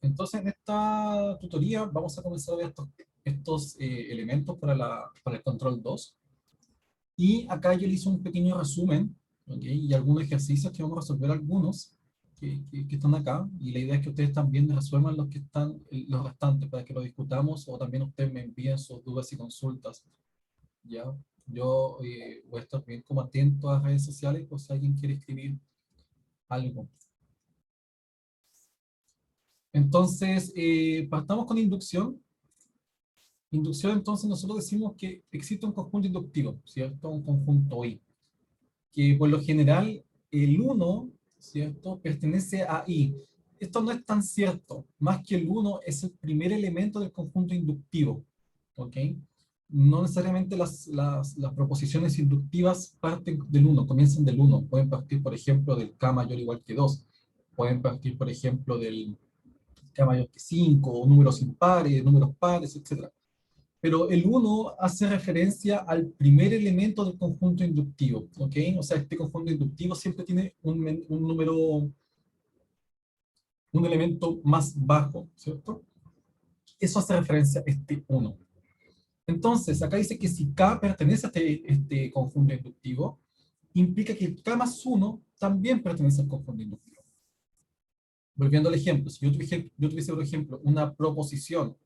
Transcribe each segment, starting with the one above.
Entonces, en esta tutoría vamos a comenzar a ver estos elementos para el control 2. Y acá yo le hice un pequeño resumen, ¿ok? Y algunos ejercicios que vamos a resolver algunos que están acá. Y la idea es que ustedes también resuelvan los que están, los restantes, para que lo discutamos, o también ustedes me envíen sus dudas y consultas, ¿ya? Yo voy a estar bien como atento a las redes sociales por si alguien quiere escribir algo. Entonces, partamos con inducción. Inducción, entonces, nosotros decimos que existe un conjunto inductivo, ¿cierto? Un conjunto I, que por lo general el uno, ¿cierto?, pertenece a I. Esto no es tan cierto, más que el uno es el primer elemento del conjunto inductivo, ¿ok? No necesariamente las proposiciones inductivas parten del uno, comienzan del uno. Pueden partir, por ejemplo, del K mayor o igual que 2. Pueden partir, por ejemplo, del K mayor que 5, o números impares, números pares, etc. Pero el uno hace referencia al primer elemento del conjunto inductivo, ¿ok? O sea, este conjunto inductivo siempre tiene un número, un elemento más bajo, ¿cierto? Eso hace referencia a este uno. Entonces, acá dice que si K pertenece a este conjunto inductivo, implica que K más 1 también pertenece al conjunto inductivo. Volviendo al ejemplo, si yo tuviese, por ejemplo, una proposición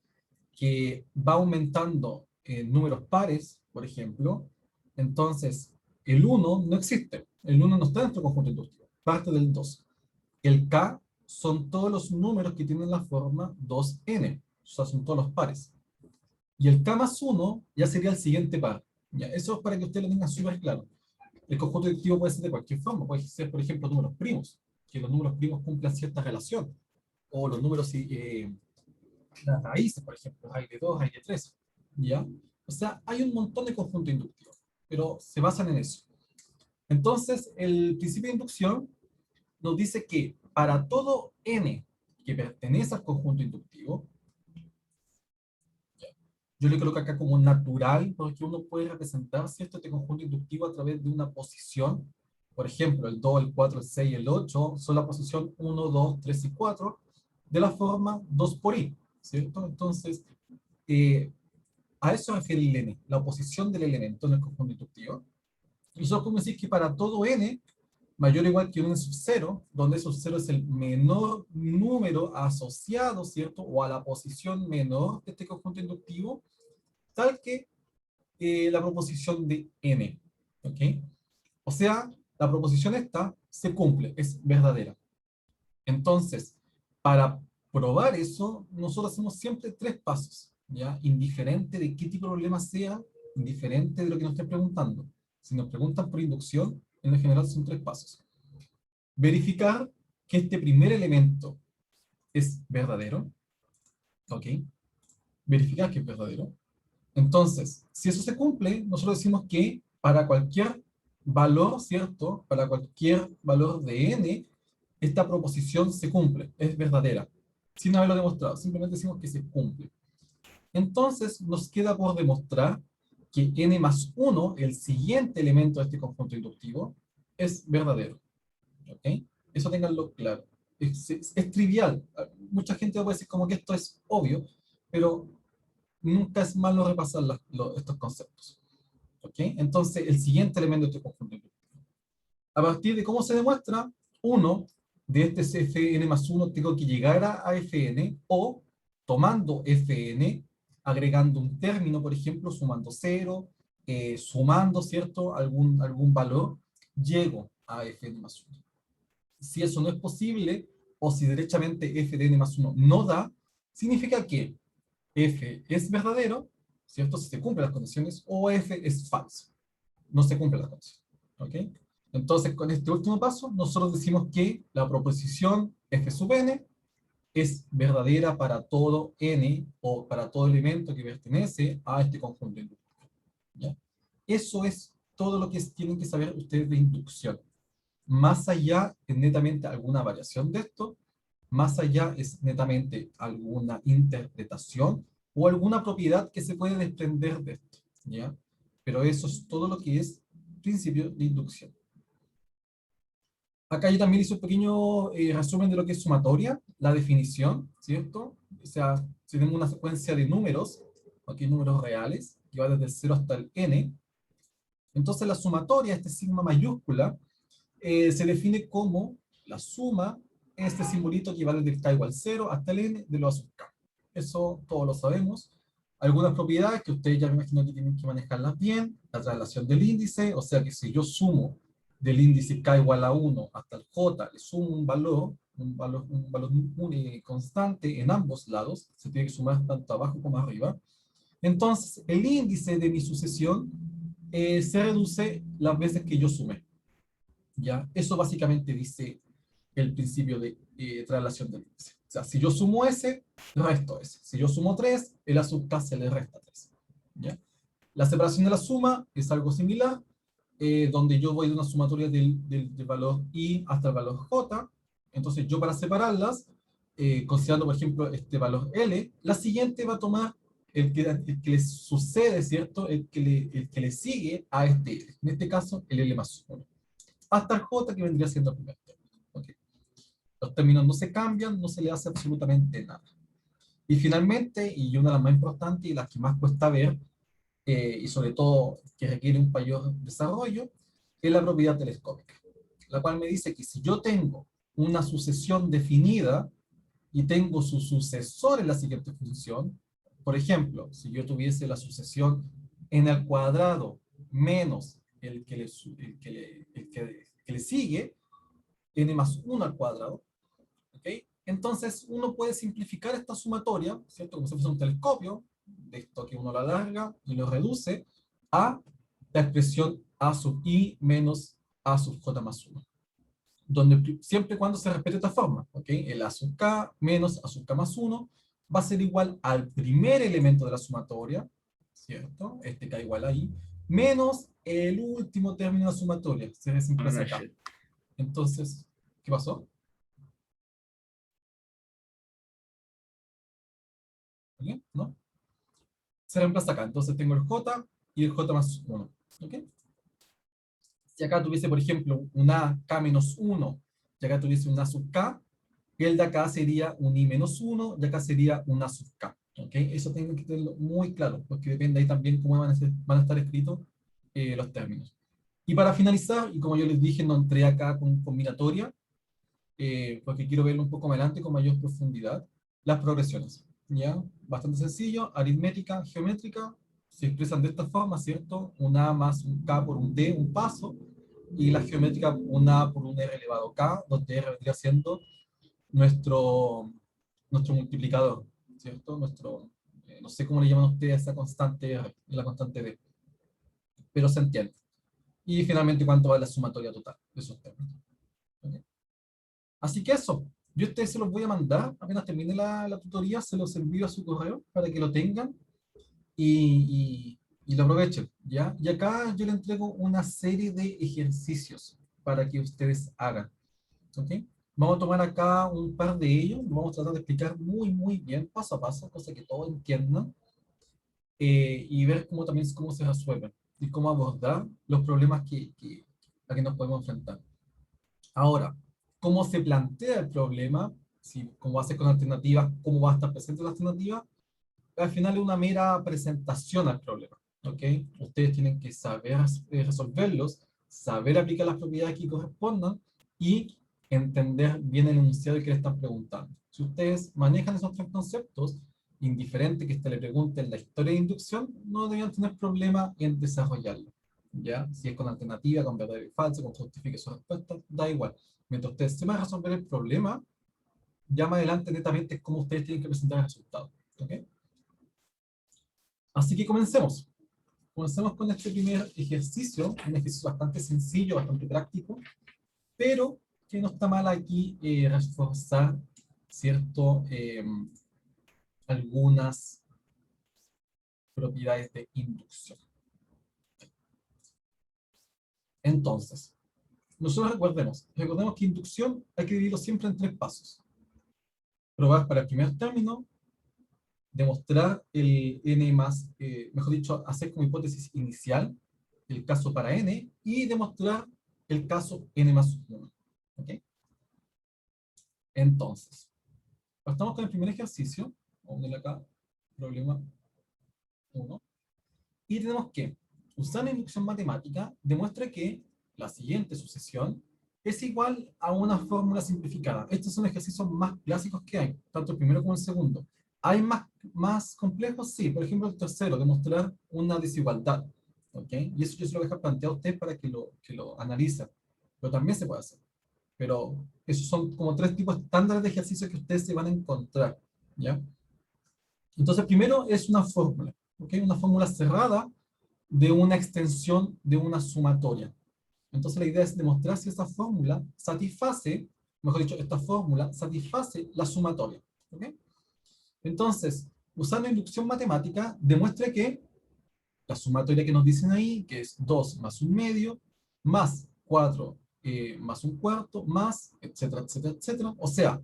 que va aumentando en números pares, por ejemplo, entonces el uno no existe. El uno no está en nuestro conjunto inductivo, parte del 2. El K son todos los números que tienen la forma 2n, o sea, son todos los pares. Y el K más 1 ya sería el siguiente par. ¿Ya? Eso es para que usted lo tenga súper claro. El conjunto inductivo puede ser de cualquier forma, puede ser, por ejemplo, números primos, que los números primos cumplan cierta relación, o los números las raíces, por ejemplo, raíz de 2, raíz de 3, ¿ya? O sea, hay un montón de conjuntos inductivos, pero se basan en eso. Entonces, el principio de inducción nos dice que para todo n que pertenece al conjunto inductivo, ¿ya? Yo le coloco acá como natural, porque uno puede representar, ¿cierto?, este conjunto inductivo a través de una posición. Por ejemplo, el 2, el 4, el 6 y el 8 son la posición 1, 2, 3 y 4 de la forma 2 por i, ¿cierto? Entonces, eh, a eso se refiere el n, la oposición del elemento en el conjunto inductivo. Y nosotros podemos decir que para todo n mayor o igual que 1 sub 0, donde sub 0 es el menor número asociado, ¿cierto? O a la posición menor de este conjunto inductivo, tal que la proposición de n, ¿ok? O sea, la proposición esta se cumple, es verdadera. Entonces, para probar eso, nosotros hacemos siempre tres pasos, ¿ya? Indiferente de qué tipo de problema sea, indiferente de lo que nos estén preguntando. Si nos preguntan por inducción, en lo general son tres pasos. Verificar que este primer elemento es verdadero, ¿ok? Verificar que es verdadero. Entonces, si eso se cumple, nosotros decimos que para cualquier valor, ¿cierto? Para cualquier valor de n, esta proposición se cumple, es verdadera, sin haberlo demostrado, simplemente decimos que se cumple. Entonces, nos queda por demostrar que n más 1, el siguiente elemento de este conjunto inductivo, es verdadero. ¿Ok? Eso tenganlo claro. Es trivial. Mucha gente va a decir como que esto es obvio, pero nunca es malo repasar estos conceptos. ¿Ok? Entonces, el siguiente elemento de este conjunto inductivo. A partir de cómo se demuestra, uno de este Fn más 1 tengo que llegar a Fn, o tomando Fn, agregando un término, por ejemplo, sumando 0, sumando, ¿cierto?, algún valor, llego a Fn más 1. Si eso no es posible, o si derechamente f de n más 1 no da, significa que f es verdadero, ¿cierto? Si se cumplen las condiciones, o f es falso. No se cumplen las condiciones. ¿Ok? Entonces, con este último paso, nosotros decimos que la proposición f sub n es verdadera para todo n, o para todo elemento que pertenece a este conjunto inductivo. ¿Ya? Eso es todo lo que tienen que saber ustedes de inducción. Más allá es netamente alguna variación de esto, más allá es netamente alguna interpretación o alguna propiedad que se puede desprender de esto, ¿ya? Pero eso es todo lo que es principio de inducción. Acá yo también hice un pequeño resumen de lo que es sumatoria, la definición, ¿cierto? O sea, si tenemos una secuencia de números, aquí números reales, que va desde el 0 hasta el n, entonces la sumatoria, este sigma mayúscula, se define como la suma, este simbolito que va desde el k igual 0 hasta el n de lo a sub k. Eso todos lo sabemos. Algunas propiedades que ustedes ya me imagino que tienen que manejarlas bien, la traslación del índice, o sea que si yo sumo del índice k igual a 1 hasta el j, le sumo un valor constante en ambos lados, se tiene que sumar tanto abajo como arriba, entonces el índice de mi sucesión se reduce las veces que yo sumé. ¿Ya? Eso básicamente dice el principio de traslación del índice. O sea, si yo sumo S, resto S. Si yo sumo 3, el A sub K se le resta 3. ¿Ya? La separación de la suma es algo similar, donde yo voy de una sumatoria del valor I hasta el valor J. Entonces yo para separarlas, considerando por ejemplo este valor L, la siguiente va a tomar el que le sucede, ¿cierto? El que le sigue a este L. En este caso, el L más 1 hasta el J, que vendría siendo el primer término. ¿Okay? Los términos no se cambian, no se le hace absolutamente nada. Y finalmente, y una de las más importantes y las que más cuesta ver, y sobre todo que requiere un mayor desarrollo, es la propiedad telescópica, la cual me dice que si yo tengo una sucesión definida y tengo su sucesor en la siguiente función, por ejemplo, si yo tuviese la sucesión n al cuadrado menos el que le sigue, n más 1 al cuadrado, ¿ok? Entonces uno puede simplificar esta sumatoria, ¿cierto? Como si fuese un telescopio, de esto que uno lo alarga y lo reduce a la expresión a sub i menos a sub j más 1. Donde siempre y cuando se respete esta forma, ¿ok? El a sub k menos a sub k más 1 va a ser igual al primer elemento de la sumatoria, ¿cierto? Este k igual a i, menos el último término de la sumatoria, se Ah, reemplaza no acá. shit. Entonces, ¿qué pasó? ¿Ok? ¿No? Se reemplaza acá. Entonces tengo el j y el j más 1. ¿Ok? Si acá tuviese, por ejemplo, un a k menos 1, y acá tuviese un a sub k, el de acá sería un i menos 1, y acá sería un a sub k. ¿Ok? Eso tengo que tenerlo muy claro, porque depende ahí también cómo van a estar escritos los términos. Y para finalizar, y como yo les dije, no entré acá con combinatoria, porque quiero verlo un poco más adelante con mayor profundidad, las progresiones. ¿Ya? Bastante sencillo, aritmética, geométrica, se expresan de esta forma, ¿cierto? Un A más un K por un D, un paso, y la geométrica un A por un R elevado a K, donde R vendría siendo nuestro multiplicador, ¿cierto? No sé cómo le llaman ustedes a esa constante R, y la constante D, pero se entiende. Y finalmente, cuánto vale la sumatoria total de esos términos. ¿Ok? Así que eso, yo a ustedes se los voy a mandar, apenas termine la tutoría, se los envío a su correo para que lo tengan y lo aprovechen, ¿ya? Y acá yo le entrego una serie de ejercicios para que ustedes hagan, ¿ok? Vamos a tomar acá un par de ellos, lo vamos a tratar de explicar muy, muy bien, paso a paso, cosa que todos entiendan, y ver cómo se resuelven y cómo abordar los problemas a que nos podemos enfrentar. Ahora, ¿cómo se plantea el problema? Si, ¿cómo va a ser con alternativas? ¿Cómo va a estar presente la alternativa? Al final es una mera presentación al problema, ¿ok? Ustedes tienen que saber resolverlos, saber aplicar las propiedades que correspondan y entender bien el enunciado que le están preguntando. Si ustedes manejan esos tres conceptos, indiferente que le pregunten la historia de inducción, no deberían tener problema en desarrollarlo. ¿Ya? Si es con alternativa, con verdadero y falso, con justifique su respuesta, da igual. Mientras ustedes sepan resolver el problema, ya más adelante netamente es cómo ustedes tienen que presentar el resultado. ¿Ok? Así que comencemos. Comencemos con este primer ejercicio, un ejercicio bastante sencillo, bastante práctico, pero que no está mal aquí reforzar, ¿cierto? Algunas propiedades de inducción. Entonces, nosotros recordemos que inducción hay que dividirlo siempre en tres pasos. Probar para el primer término, demostrar el n más, mejor dicho, hacer como hipótesis inicial el caso para n y demostrar el caso n más 1. ¿Ok? Entonces, estamos con el primer ejercicio. Vamos a ponerle acá, problema 1. Y tenemos que, usando inducción matemática, demuestra que la siguiente sucesión es igual a una fórmula simplificada. Estos son ejercicios más clásicos que hay, tanto el primero como el segundo. ¿Hay más complejos? Sí. Por ejemplo, el tercero, demostrar una desigualdad. ¿Ok? Y eso yo se lo voy a dejar planteado a usted para que lo analice. Pero también se puede hacer. Pero esos son como tres tipos estándares de ejercicios que ustedes se van a encontrar. ¿Ya? Entonces, primero es una fórmula. ¿Ok? Una fórmula cerrada de una extensión de una sumatoria. Entonces la idea es demostrar si esa fórmula satisface, mejor dicho, esta fórmula satisface la sumatoria. ¿Ok? Entonces, usando inducción matemática, demuestra que la sumatoria que nos dicen ahí, que es 2 más un medio, más 4 más un cuarto, más, etcétera, etcétera, etcétera. O sea,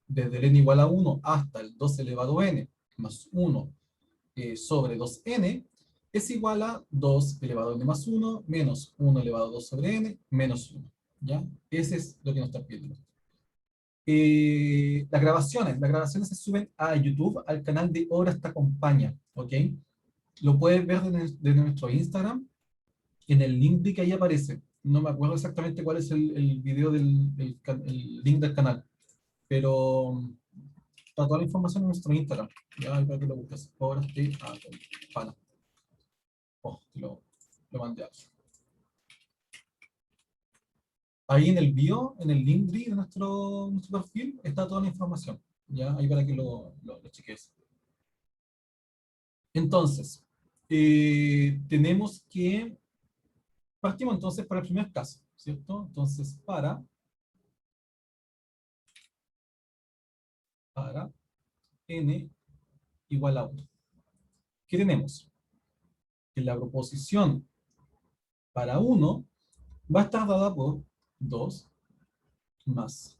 desde el n igual a 1 hasta el 2 elevado a n más 1 sobre 2n es igual a 2 elevado a n más 1 menos 1 elevado a 2 sobre n menos 1. ¿Ya? Ese es lo que nos está pidiendo. Las grabaciones se suben a YouTube, al canal de Horas Te Acompaña, ¿ok? Lo puedes ver de nuestro Instagram, en el link de que ahí aparece. No me acuerdo exactamente cuál es el video el link del canal, pero está toda la información en nuestro Instagram. Ya, ahí para que lo busques. Horas Te Acompaña. Oh, lo mandé a... Ahí en el bio, en el link de nuestro perfil, está toda la información. ¿Ya? Ahí para que lo cheques. Entonces, tenemos que... Partimos entonces para el primer caso, ¿cierto? Entonces, para n igual a 1. ¿Qué tenemos? Que la proposición para 1 va a estar dada por 2 más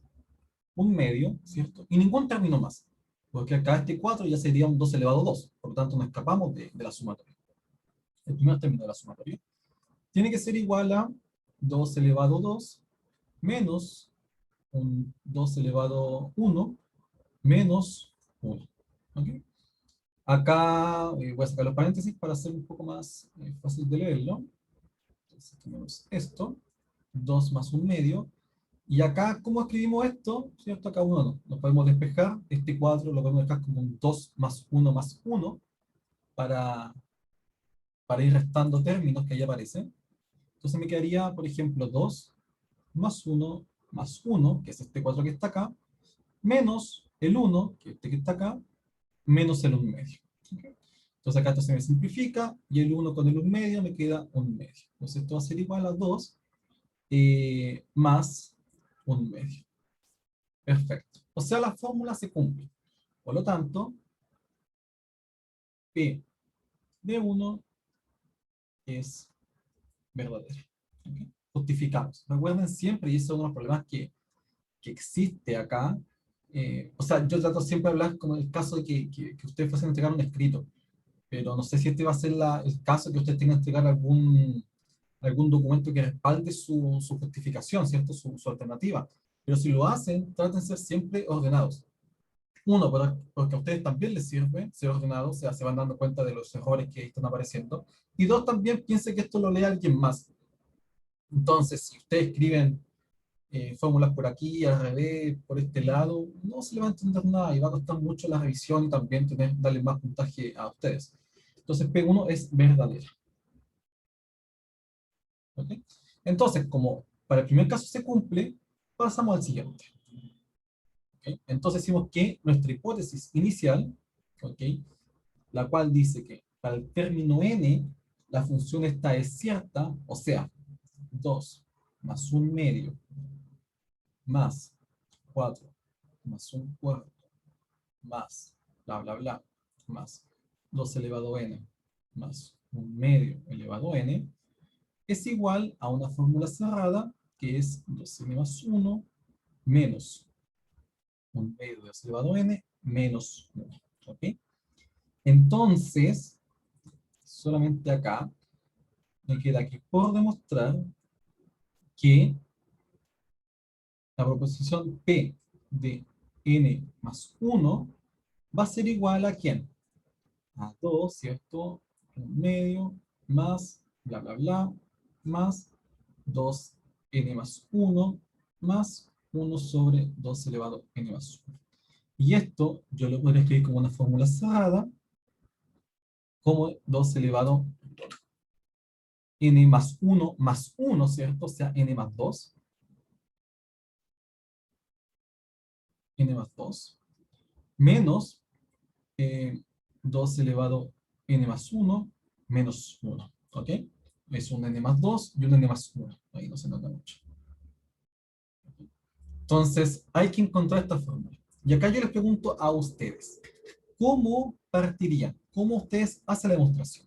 un medio, ¿cierto? Y ningún término más, porque acá este 4 ya sería un 2 elevado a 2, por lo tanto no escapamos de la sumatoria. El primer término de la sumatoria tiene que ser igual a 2 elevado a 2 menos un 2 elevado a 1 menos 1. ¿Ok? Acá voy a sacar los paréntesis para hacer un poco más fácil de leerlo. Entonces tenemos esto, 2 más un medio. Y acá, ¿cómo escribimos esto? ¿Cierto? Acá uno no. Lo podemos despejar. Este 4 lo podemos dejar como un 2 más uno para, para ir restando términos que ahí aparecen. Entonces me quedaría, por ejemplo, 2 más uno, que es este 4 que está acá, menos el uno, que es este que está acá, menos el 1 medio. ¿Ok? Entonces acá esto se me simplifica, y el 1 con el 1 medio me queda 1 medio. Entonces esto va a ser igual a 2 más 1 medio. Perfecto. O sea, la fórmula se cumple. Por lo tanto, P de 1 es verdadera. ¿Ok? Justificamos. Recuerden siempre, y eso es uno de los problemas que existe acá. O sea, yo trato siempre de hablar como en el caso de que ustedes fuesen a entregar un escrito, pero no sé si este va a ser el caso que ustedes tengan que entregar algún documento que respalde su justificación, ¿cierto? Su alternativa. Pero si lo hacen, traten de ser siempre ordenados. Uno, porque a ustedes también les sirve ser ordenados, o sea, se van dando cuenta de los errores que están apareciendo. Y dos, también piensen que esto lo lea alguien más. Entonces, si ustedes escriben fórmulas por aquí, al revés, por este lado, no se le va a entender nada y va a costar mucho la revisión y también darle más puntaje a ustedes. Entonces, P1 es verdadera. ¿Ok? Entonces, como para el primer caso se cumple, pasamos al siguiente. ¿Ok? Entonces decimos que nuestra hipótesis inicial, ¿ok? La cual dice que para el término n, la función esta es cierta, o sea, 2 más un medio más 4 más un cuarto más bla bla bla más 2 elevado a n más un medio elevado a n es igual a una fórmula cerrada que es 2n más 1 menos un medio de 2 elevado a n menos 1. ¿Ok? Entonces, solamente acá me queda que por demostrar que La proposición P de n más 1 va a ser igual a ¿quién? A 2, ¿cierto? En medio, más, bla, bla, bla, más 2n más 1, más 1 sobre 2 elevado a n más 1. Y esto yo lo podría escribir como una fórmula cerrada, como 2 elevado n más 1, ¿cierto? O sea, n más 2, n más 2, menos 2 elevado n más 1, menos 1, ¿ok? Es un n más 2 y un n más 1. Ahí no se nota mucho. Entonces, hay que encontrar esta fórmula. Y acá yo les pregunto a ustedes, ¿cómo partirían? ¿Cómo ustedes hacen la demostración?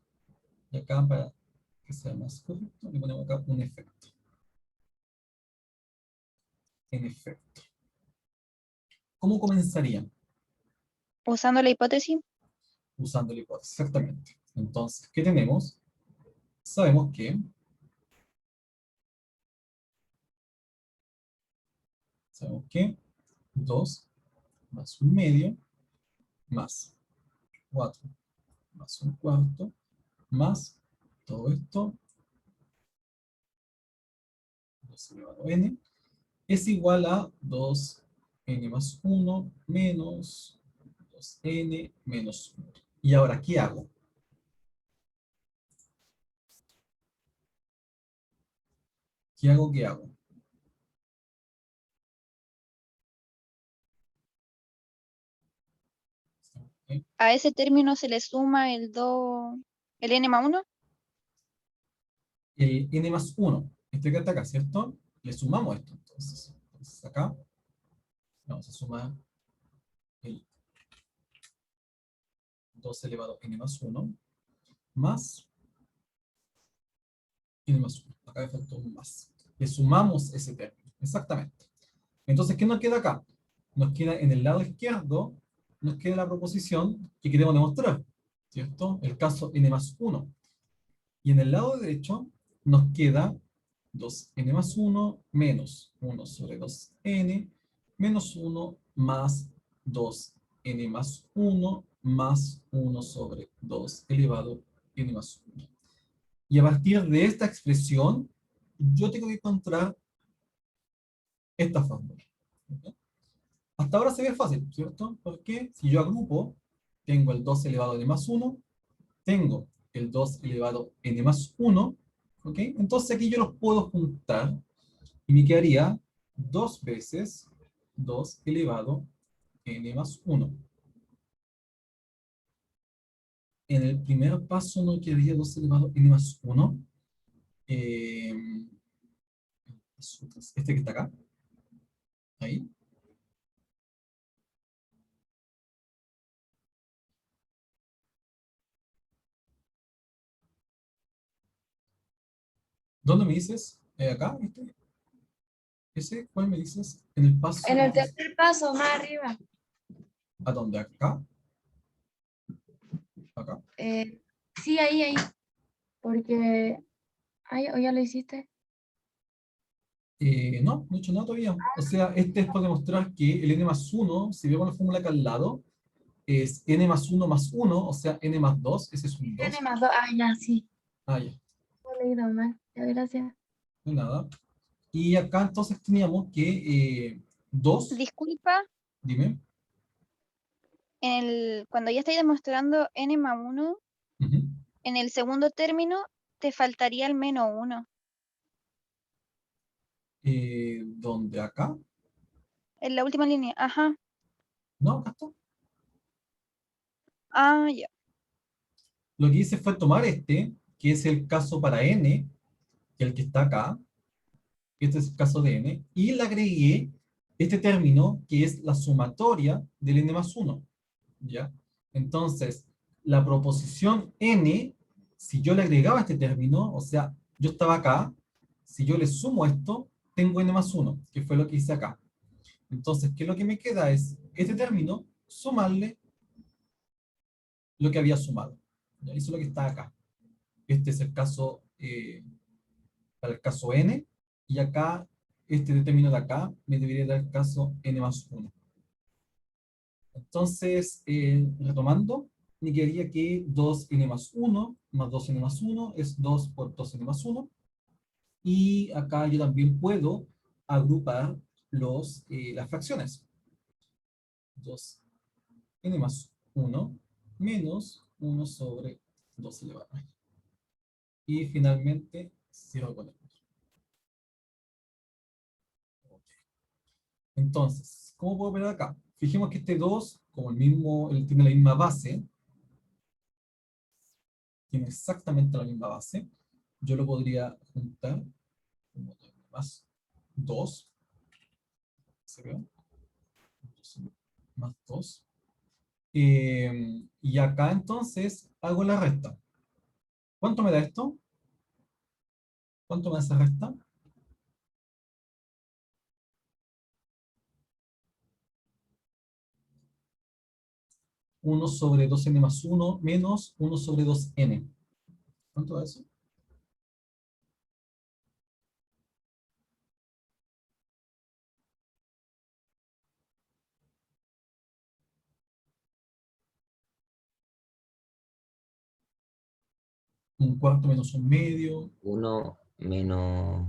Y acá, para que sea más correcto, le ponemos acá un efecto. En efecto. ¿Cómo comenzarían? Usando la hipótesis. Usando la hipótesis, exactamente. Entonces, ¿qué tenemos? Sabemos que 2 más un medio más 4 más un cuarto más todo esto, 2 elevado a n, es igual a 2n más 1 menos 2n menos 1. Y ahora, ¿qué hago? ¿Qué hago? ¿Qué hago? ¿Ok? A ese término se le suma el n más 1. El n más 1, este que está acá, ¿cierto? Le sumamos esto, entonces. Entonces acá vamos a sumar el 2 elevado a n más 1 más n más 1. Acá me faltó un más. Le sumamos ese término, exactamente. Entonces, ¿qué nos queda acá? Nos queda en el lado izquierdo, nos queda la proposición que queremos demostrar, ¿cierto? El caso n más 1. Y en el lado derecho nos queda 2n más 1 menos 1 sobre 2n menos 1 más 2n más 1 más 1 sobre 2 elevado n más 1. Y a partir de esta expresión, yo tengo que encontrar esta fórmula. ¿Ok? Hasta ahora se ve fácil, ¿cierto? Porque si yo agrupo, tengo el 2 elevado a n más 1, tengo el 2 elevado a n más 1, ¿ok? Entonces aquí yo los puedo juntar y me quedaría 2 veces 2 elevado a n más 1. En el primer paso no quedaría 2 elevado a n más 1. Eh, este que está acá, ahí. ¿Dónde me dices? Acá, este. ¿Ese cuál me dices? En el paso. En el tercer paso, más arriba. ¿A dónde? ¿Acá? ¿Acá? Sí, ahí. Porque. Ay, ¿o ya lo hiciste? No, no he hecho nada todavía. O sea, este es para demostrar que el n más 1, si veo la fórmula acá al lado, es n más 1, o sea, n más 2, ese es un N 2. más 2. Ah, ya, sí. Ah, ya, Lo he leído mal. Ya, gracias. no hay nada. Y acá entonces teníamos que 2, Disculpa, dime. cuando ya estáis demostrando n más 1, Ujú. en el segundo término te faltaría el menos 1 ¿Dónde? ¿Acá? en la última línea. Ajá. No, acá está. Ah, ya. Lo que hice fue tomar este, que es el caso para n, que es el que está acá, este es el caso de n, y le agregué este término que es la sumatoria del n más 1. ¿Ya? Entonces, la proposición n, si yo le agregaba este término, o sea, yo estaba acá, si yo le sumo esto, tengo n más 1, que fue lo que hice acá. Entonces, ¿qué es lo que me queda? Es este término, sumarle lo que había sumado. ¿Ya? Eso es lo que está acá. Este es el caso, para el caso n, y acá este término de acá me debería dar el caso n más 1. Entonces, retomando, me quedaría que 2n más 1 más 2n más 1 es 2 por 2n más 1. Y acá yo también puedo agrupar las fracciones. 2n más 1 menos 1 sobre 2 elevado a. Y finalmente, 0 con el otro. Entonces, ¿cómo puedo ver acá? Fijemos que este 2, como él tiene la misma base, tiene exactamente la misma base, yo lo podría juntar como 2 más 2, ¿se ve? Más 2. Y acá entonces hago la resta. ¿Cuánto me da esto? ¿Cuánto me da esa resta? 1 sobre 2n más 1 menos 1 sobre 2n. ¿Cuánto da eso? Un cuarto menos un medio. 1 menos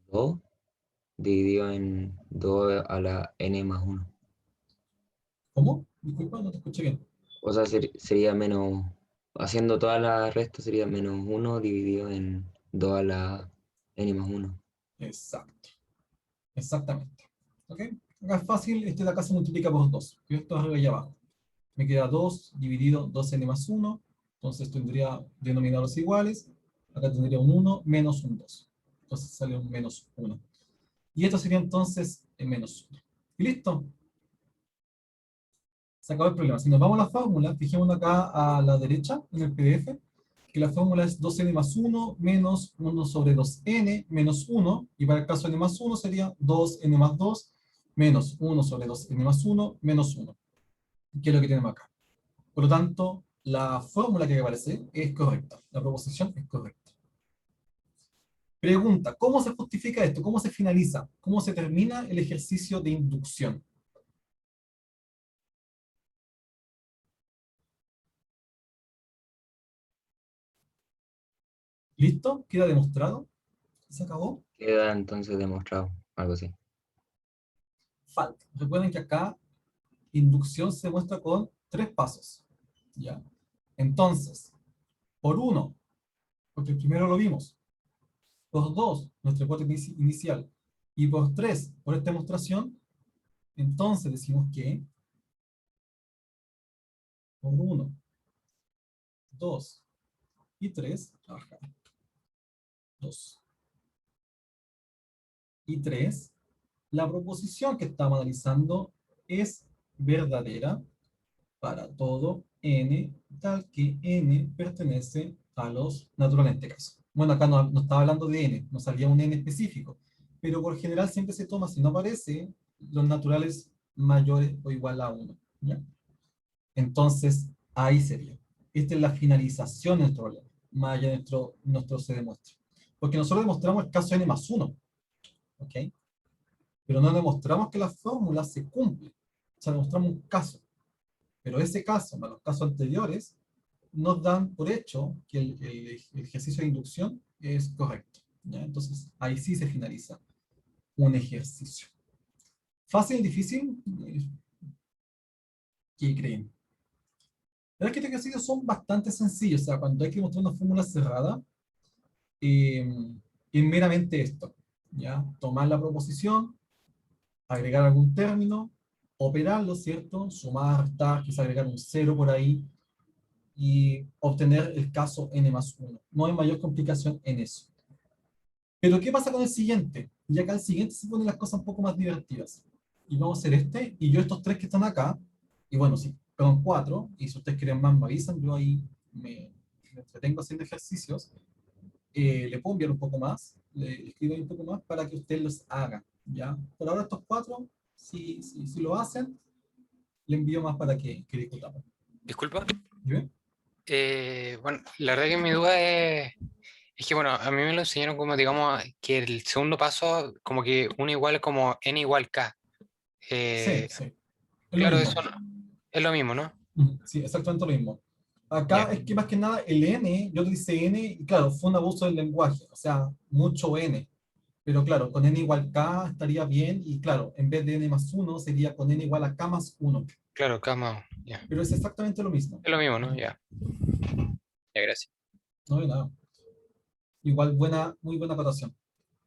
2 dividido en 2 a la n más 1. ¿Cómo? Disculpa, no te escuché bien. O sea, sería menos, haciendo toda la resta sería menos 1 dividido en 2 a la n más 1. Exacto. Exactamente. ¿Ok? Acá es fácil, este de acá se multiplica por 2. Y esto arriba y abajo. Me queda 2 dividido 2n más 1. Entonces tendría denominadores iguales. Acá tendría un 1 menos un 2. Entonces sale un menos 1. Y esto sería entonces el menos 1. Y listo. Se acabó el problema. Si nos vamos a la fórmula, fijémonos acá a la derecha en el PDF, que la fórmula es 2n más 1 menos 1 sobre 2n menos 1, y para el caso n más 1 sería 2n más 2 menos 1 sobre 2n más 1 menos 1, que es lo que tenemos acá. Por lo tanto, la fórmula que aparece es correcta, la proposición es correcta. Pregunta, ¿cómo se justifica esto? ¿Cómo se finaliza? ¿Cómo se termina el ejercicio de inducción? ¿Listo? ¿Queda demostrado? ¿Se acabó? Queda entonces demostrado, algo así. Falta. Recuerden que acá inducción se muestra con 3 pasos. ¿Ya? Entonces, por 1, porque primero lo vimos. Por 2, nuestra hipótesis inicial. Y por 3, por esta demostración, entonces decimos que por 1, 2 y 3, 2 y 3, la proposición que estamos analizando es verdadera para todo n, tal que n pertenece a los naturales en este caso. Bueno, acá no estaba hablando de n, no salía un n específico, pero por general siempre se toma, si no aparece, los naturales mayores o igual a 1. ¿Ya? Entonces, ahí sería. Esta es la finalización de nuestro problema, más allá de nuestro se demuestra. Porque nosotros demostramos el caso n más 1, ¿ok? Pero no demostramos que la fórmula se cumple. O sea, demostramos un caso. Pero ese caso, más los casos anteriores, nos dan por hecho que el ejercicio de inducción es correcto. ¿Ya? Entonces, ahí sí se finaliza un ejercicio. ¿Fácil, difícil? ¿Qué creen? La verdad es que estos ejercicios son bastante sencillos. O sea, cuando hay que mostrar una fórmula cerrada, es meramente esto. ¿Ya? Tomar la proposición, agregar algún término, operarlo, ¿cierto? Sumar, restar, quizá agregar un cero por ahí, y obtener el caso n más 1. No hay mayor complicación en eso. Pero ¿qué pasa con el siguiente? Y acá el siguiente se ponen las cosas un poco más divertidas. Y vamos a hacer este, y yo estos 3 que están acá, y bueno, sí, perdón, 4, y si ustedes quieren más me avisan, yo ahí me entretengo haciendo ejercicios, le puedo enviar un poco más, le escribo ahí un poco más para que ustedes los hagan, ¿ya? Por ahora estos 4, si lo hacen, le envío más para que discutamos. Disculpa. ¿Bien? Bueno, la verdad que mi duda es Es que bueno, a mí me lo enseñaron como, digamos, que el segundo paso, como que uno igual como n igual k. Sí, Eh, sí, es lo claro, mismo. eso es lo mismo, ¿no? Sí, exactamente lo mismo. Ya, Acá es que más que nada el N, yo utilicé N, y claro, fue un abuso del lenguaje, o sea, mucho N. Pero claro, con N igual K estaría bien, y claro, en vez de N más uno sería con N igual a K más uno. claro, k más uno, ya. Pero es exactamente lo mismo. Es lo mismo, ¿no? Ya, ya, gracias. No hay nada. Igual buena, muy buena acotación.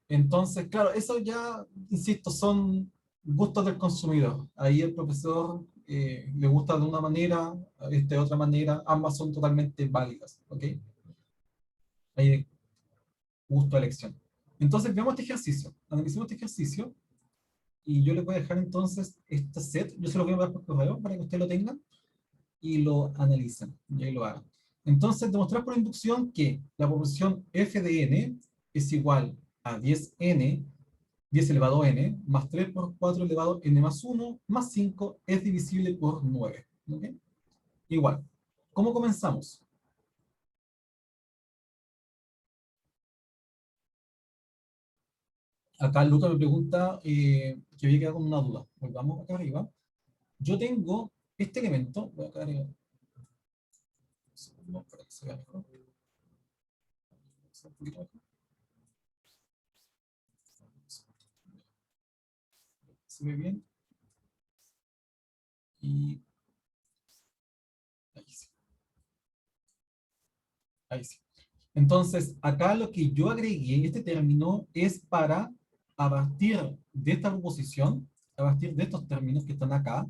Entonces, claro, eso ya, insisto, son gustos del consumidor. Ahí el profesor le gusta de una manera, a este de otra manera, ambas son totalmente válidas, ¿ok? Ahí hay gusto de elección. Entonces, veamos este ejercicio. Analicemos este ejercicio y yo les voy a dejar entonces este set. Yo se lo voy a enviar por correo para que ustedes lo tengan y lo analicen y ahí lo hagan. Entonces, demostrar por inducción que la proporción f de n es igual a 10n 10 elevado a n, más 3 por 4 elevado a n más 1, más 5 es divisible por 9. ¿Ok? Igual. ¿Cómo comenzamos? Acá Luca me pregunta que había quedado con una duda. Volvamos acá arriba. Yo tengo este elemento. Voy a cargar un segundo para que se vea mejor. Un poquito mejor. Se ve bien. Y ahí sí. Ahí sí. Entonces, acá lo que yo agregué en este término es para, a partir de esta proposición, a partir de estos términos que están acá,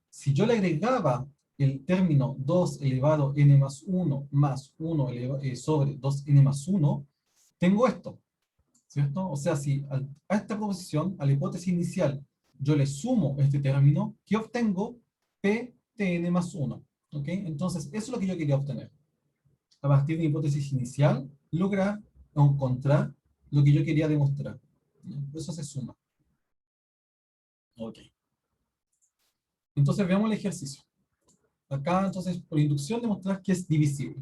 si yo le agregaba el término 2 elevado n más 1 más 1 sobre 2n más 1, tengo esto, ¿cierto? O sea, si a esta proposición, a la hipótesis inicial, yo le sumo este término, ¿qué obtengo? P de n más 1. ¿Ok? Entonces, eso es lo que yo quería obtener. A partir de mi hipótesis inicial, lograr o encontrar lo que yo quería demostrar. Eso se suma. Ok. Entonces, veamos el ejercicio. Acá, entonces, por inducción, demostrar que es divisible.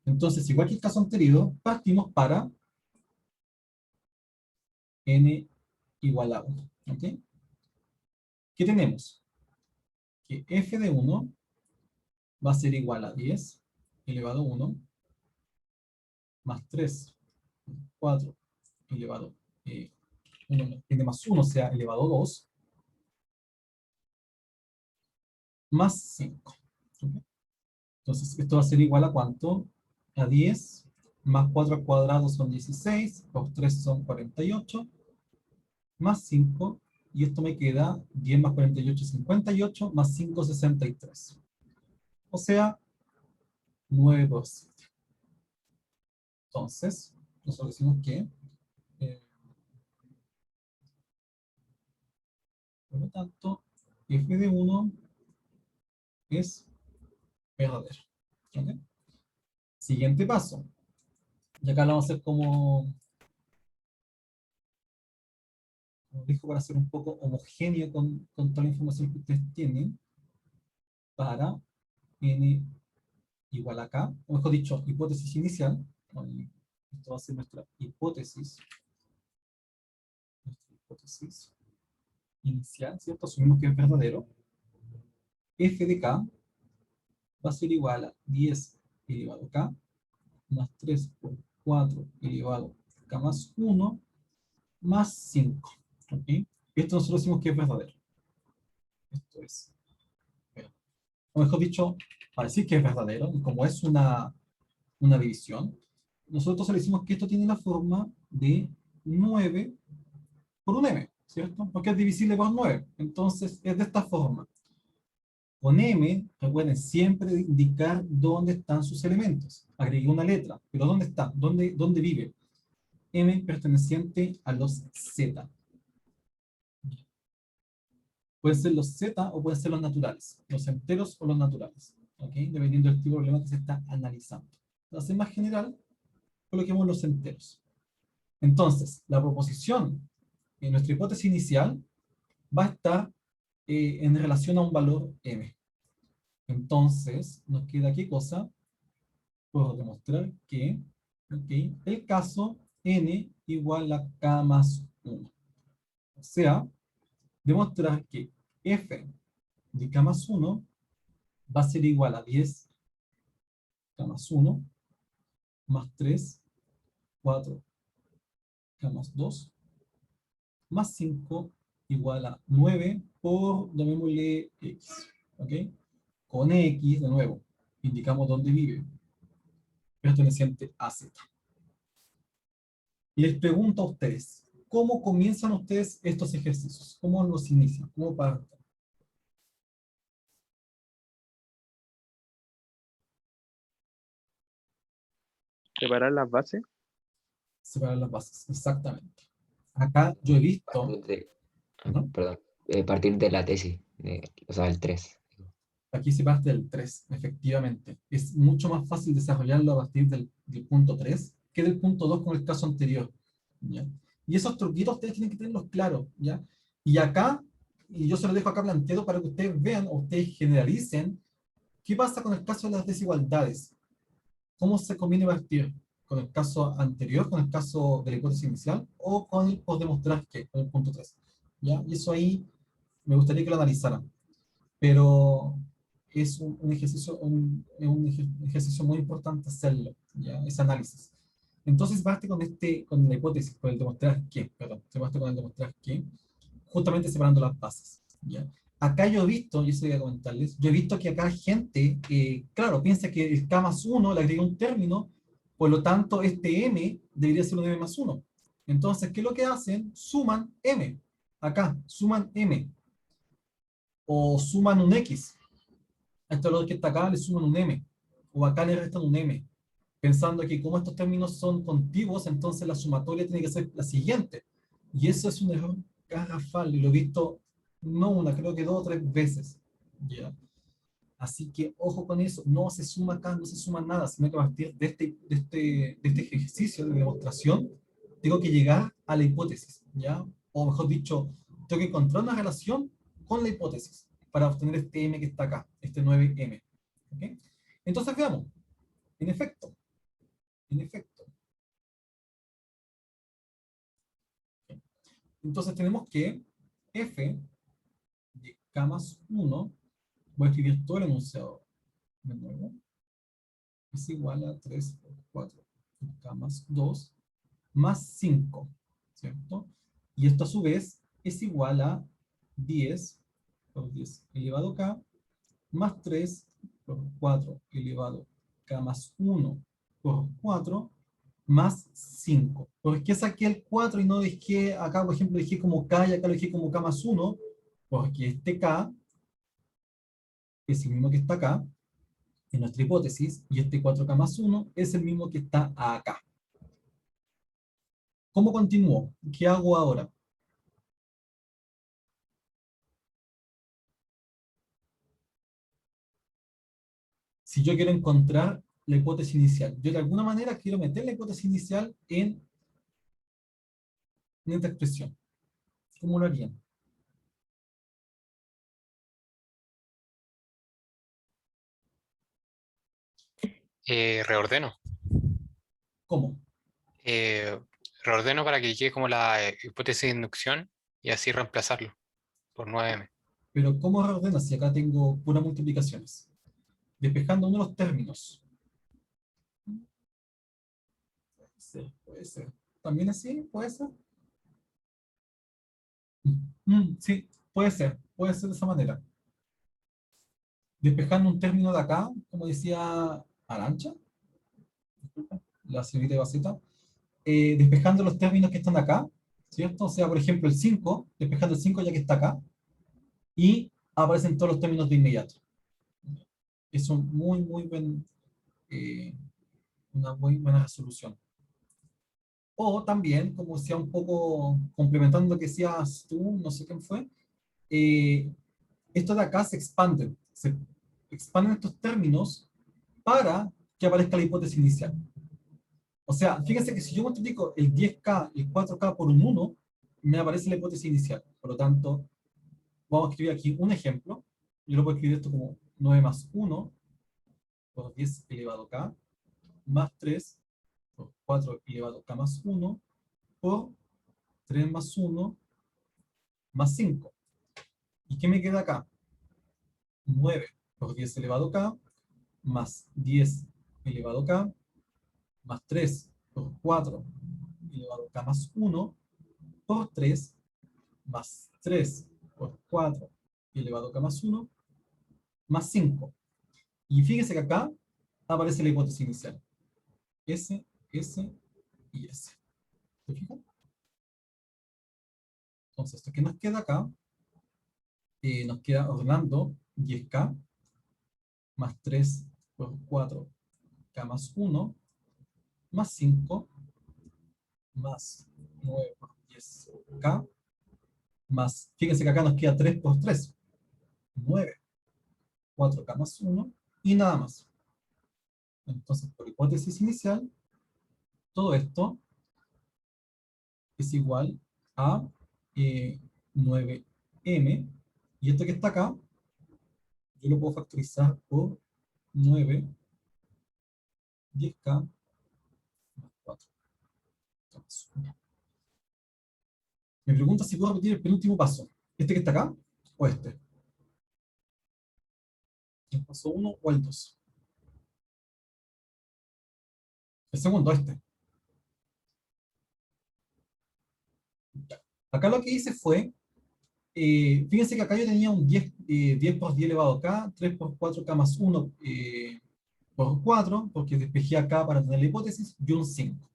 Entonces, igual que el caso anterior, partimos para n igual a 1. ¿Ok? ¿Qué tenemos? Que f de 1 va a ser igual a 10 elevado a 1 más 3, 4 elevado a 1, n más 1, o sea, elevado a 2, más 5. ¿Ok? Entonces, esto va a ser igual a ¿cuánto? A 10, más 4 al cuadrado son 16, los 3 son 48, más 5, y esto me queda 10 más 48, 58, más 5, 63. O sea, 9 por 7. Entonces, nosotros decimos que, eh, por lo tanto, f de 1 es verdadero. ¿Ok? Siguiente paso. Y acá lo vamos a hacer como dijo, para ser un poco homogéneo con toda la información que ustedes tienen, para n igual a k, o mejor dicho, hipótesis inicial. Esto va a ser nuestra hipótesis inicial, ¿cierto? Asumimos que es verdadero. F de k va a ser igual a 10 elevado a k, más 3 por 4 elevado a k más 1, más 5. ¿Ok? Esto nosotros decimos que es verdadero. Esto es verdadero. O mejor dicho, para decir que es verdadero, y como es una división, nosotros le decimos que esto tiene la forma de 9 por un m, ¿cierto? Porque es divisible por 9. Entonces, es de esta forma. Con m, recuerden siempre indicar dónde están sus elementos. Agregué una letra, pero ¿dónde está? ¿Dónde vive? M perteneciente a los z. Pueden ser los z o pueden ser los naturales, los enteros o los naturales, ¿ok? Dependiendo del tipo de problema que se está analizando. Para ser más general, coloquemos los enteros. Entonces, la proposición en nuestra hipótesis inicial va a estar en relación a un valor m. Entonces, nos queda ¿qué cosa? Puedo demostrar que ¿ok? El caso n igual a k más 1. O sea, demostrar que f de k más 1 va a ser igual a 10 k más 1 más 3, 4 k más 2 más 5 igual a 9 por, llamémosle x, ¿ok? Con x, de nuevo, indicamos dónde vive, perteneciente a z. Les pregunto a ustedes, ¿cómo comienzan ustedes estos ejercicios? ¿Cómo los inician? ¿Cómo parten? Separar las bases. Separar las bases, exactamente. Acá yo he visto, Partir de, ¿no? perdón, partir de la tesis, o sea, el 3. Aquí se parte del 3, efectivamente. Es mucho más fácil desarrollarlo a partir del punto 3 que del punto 2 con el caso anterior, ¿ya? Y esos truquitos ustedes tienen que tenerlos claros, ¿ya? Y acá, y yo se los dejo acá planteado para que ustedes vean o ustedes generalicen qué pasa con el caso de las desigualdades. ¿Cómo se conviene partir? ¿Con el caso anterior, con el caso de la hipótesis inicial, o con el por demostrar que, con el punto 3? ¿Ya? Y eso ahí me gustaría que lo analizaran. Pero es un ejercicio, ejercicio muy importante hacerlo, ¿ya? Ese análisis. Entonces, parte con la hipótesis, con el demostrar que, perdón, se parte con el demostrar que, justamente separando las bases, ¿ya? Acá yo he visto, y eso voy a comentarles, yo he visto que acá gente, claro, piensa que el K más 1 le agrega un término, por lo tanto, este M debería ser un M más 1. Entonces, ¿qué es lo que hacen? Suman M. Acá, suman M. O suman un X. A este valor que está acá le suman un M. O acá le restan un M. Pensando que como estos términos son contiguos, entonces la sumatoria tiene que ser la siguiente. Y eso es un error garrafal. Y lo he visto no una, creo que 2 o 3 veces. ¿Ya? Así que ojo con eso. No se suma acá, no se suma nada, sino que a partir de este ejercicio de demostración, tengo que llegar a la hipótesis. ¿Ya? O mejor dicho, tengo que encontrar una relación con la hipótesis para obtener este M que está acá, este 9M. ¿Ok? Entonces veamos. En efecto, en efecto. Entonces tenemos que f de k más 1, voy a escribir todo el enunciado de nuevo, es igual a 3 por 4 k más 2 más 5, ¿cierto? Y esto a su vez es igual a 10 por 10 elevado a k más 3 por 4 elevado a k más 1 por 4 más 5. ¿Por qué saqué el 4 y no dejé acá, por ejemplo, dejé como k y acá lo dejé como k más 1? Porque este k es el mismo que está acá, en nuestra hipótesis, y este 4k más 1 es el mismo que está acá. ¿Cómo continúo? ¿Qué hago ahora? Si yo quiero encontrar la hipótesis inicial, yo de alguna manera quiero meter la hipótesis inicial en esta expresión. ¿Cómo lo harían? Reordeno. ¿Cómo? Eh, Reordeno para que quede como la hipótesis de inducción y así reemplazarlo por 9M. Pero ¿cómo reordeno si acá tengo puras multiplicaciones? Despejando uno de los términos. Sí, puede ser. ¿También así? ¿Puede ser? Sí, puede ser de esa manera. Despejando un término de acá, como decía Arancha, disculpa, la señorita de Baceta, despejando los términos que están acá, ¿cierto? O sea, por ejemplo, el 5, despejando el 5 ya que está acá, y aparecen todos los términos de inmediato. Es un muy buen, una muy buena resolución. O también, como decía un poco complementando lo que decías tú, no sé quién fue, estos de acá se expanden estos términos para que aparezca la hipótesis inicial. O sea, fíjense que si yo multiplico el 10K y el 4K por un 1, me aparece la hipótesis inicial. Por lo tanto, vamos a escribir aquí un ejemplo. Yo lo puedo escribir esto como 9 más 1 por 10 elevado a K más 3 por 4 elevado a k más 1 por 3 más 1 más 5. ¿Y qué me queda acá? 9 por 10 elevado a k más 10 elevado a k más 3 por 4 elevado a k más 1 por 3 más 3 por 4 elevado a k más 1 más 5. Y fíjense que acá aparece la hipótesis inicial. S, S y S. ¿Se fijan? Entonces, esto que nos queda acá, nos queda ordenando 10K más 3 por 4 K más 1 más 5 más 9 por 10K más, fíjense que acá nos queda 3 por 3, 9, 4K más 1 y nada más. Entonces, por hipótesis inicial, todo esto es igual a 9m, y esto que está acá, yo lo puedo factorizar por 9, 10K más 4. Me pregunta si puedo repetir el penúltimo paso. ¿Este que está acá o este? ¿El paso 1 o el 2? El segundo, este. Ya. Acá lo que hice fue, fíjense que acá yo tenía un 10 por 10 elevado a k, 3 por 4k más 1 por 4, porque despejé acá para tener la hipótesis, y un 5.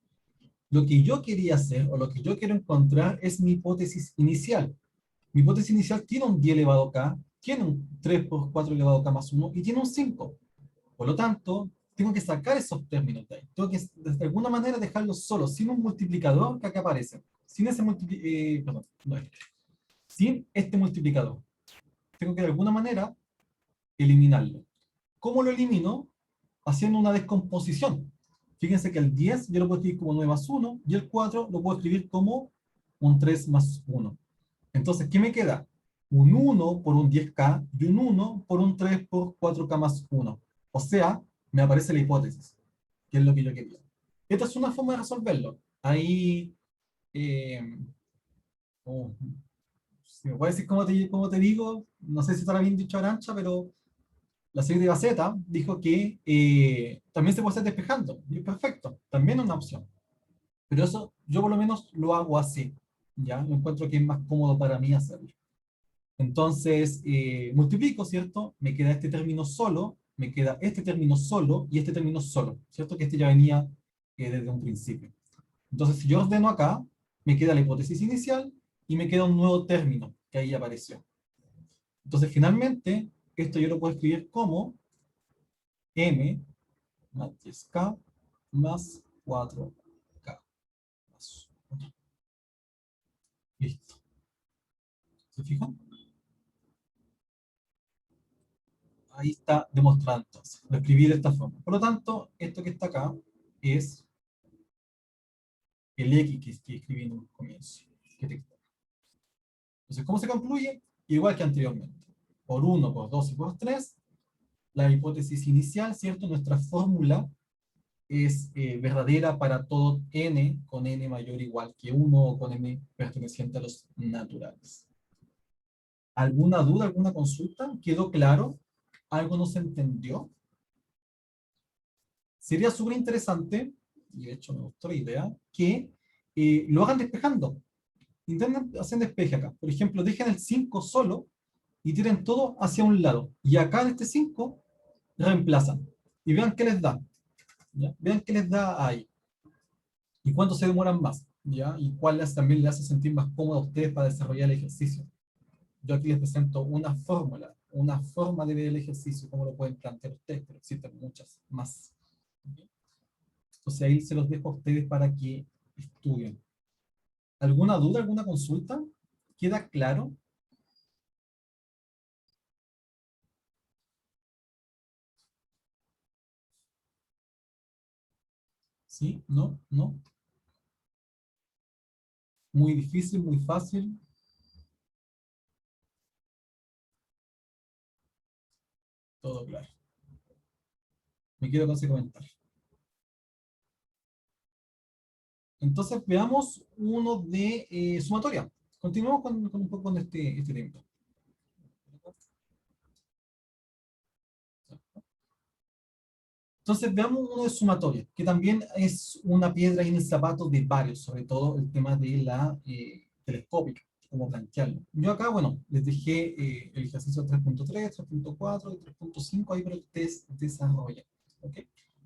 Lo que yo quería hacer, o lo que yo quiero encontrar, es mi hipótesis inicial. Mi hipótesis inicial tiene un 10 elevado a k, tiene un 3 por 4 elevado a k más 1, y tiene un 5. Por lo tanto, tengo que sacar esos términos de ahí. Tengo que, de alguna manera, dejarlos solos, sin un multiplicador que acá aparece. Sin ese perdón, no este. Sin este multiplicador. Tengo que, de alguna manera, eliminarlo. ¿Cómo lo elimino? Haciendo una descomposición. Fíjense que el 10 yo lo puedo escribir como 9 más 1, y el 4 lo puedo escribir como un 3 más 1. Entonces, ¿qué me queda? Un 1 por un 10K y un 1 por un 3 por 4K más 1. O sea, me aparece la hipótesis, que es lo que yo quería. Esta es una forma de resolverlo. Ahí, oh, si me puedes decir cómo te digo, no sé si estará bien dicho Arancha, pero la serie de Gaceta dijo que también se puede hacer despejando. Y es perfecto, también es una opción. Pero eso yo por lo menos lo hago así. ¿Ya? Lo encuentro que es más cómodo para mí hacerlo. Entonces, multiplico, ¿cierto? Me queda este término solo, me queda este término solo y este término solo, ¿cierto? Que este ya venía desde un principio. Entonces, si yo ordeno acá, me queda la hipótesis inicial y me queda un nuevo término que ahí apareció. Entonces, finalmente, esto yo lo puedo escribir como m más 10k más 4k más 1. Listo. ¿Se fijan? Ahí está demostrado entonces. Lo escribí de esta forma. Por lo tanto, esto que está acá es el X que escribí en un comienzo. Entonces, ¿cómo se concluye? Igual que anteriormente. Por 1, por 2 y por 3, la hipótesis inicial, ¿cierto? Nuestra fórmula es verdadera para todo n con n mayor o igual que 1 o con n perteneciente a los naturales. ¿Alguna duda, alguna consulta? ¿Quedó claro? ¿Algo no se entendió? Sería súper interesante, y de hecho me gustó la idea, que lo hagan despejando. Intenten hacer despeje acá. Por ejemplo, dejen el 5 solo y tiren todo hacia un lado. Y acá en este 5 reemplazan. Y vean qué les da. ¿Ya? Vean qué les da ahí. Y cuánto se demoran más. ¿Ya? Y cuál también les hace sentir más cómodo a ustedes para desarrollar el ejercicio. Yo aquí les presento una fórmula, una forma de ver el ejercicio, cómo lo pueden plantear ustedes, pero existen muchas más. ¿Okay? Entonces ahí se los dejo a ustedes para que estudien. ¿Alguna duda, alguna consulta? ¿Queda claro? ¿Sí? ¿No? ¿No? ¿Muy difícil? ¿Muy fácil? Todo claro. Me quedo con ese comentario. Entonces veamos uno de sumatoria. Continuamos con un poco con este tema. Entonces veamos uno de sumatoria, que también es una piedra en el zapato de varios, sobre todo el tema de la telescópica, cómo plantearlo. Yo acá, bueno, les dejé el ejercicio 3.3, 3.4 y 3.5 ahí para que ustedes desarrollen. ¿Ok?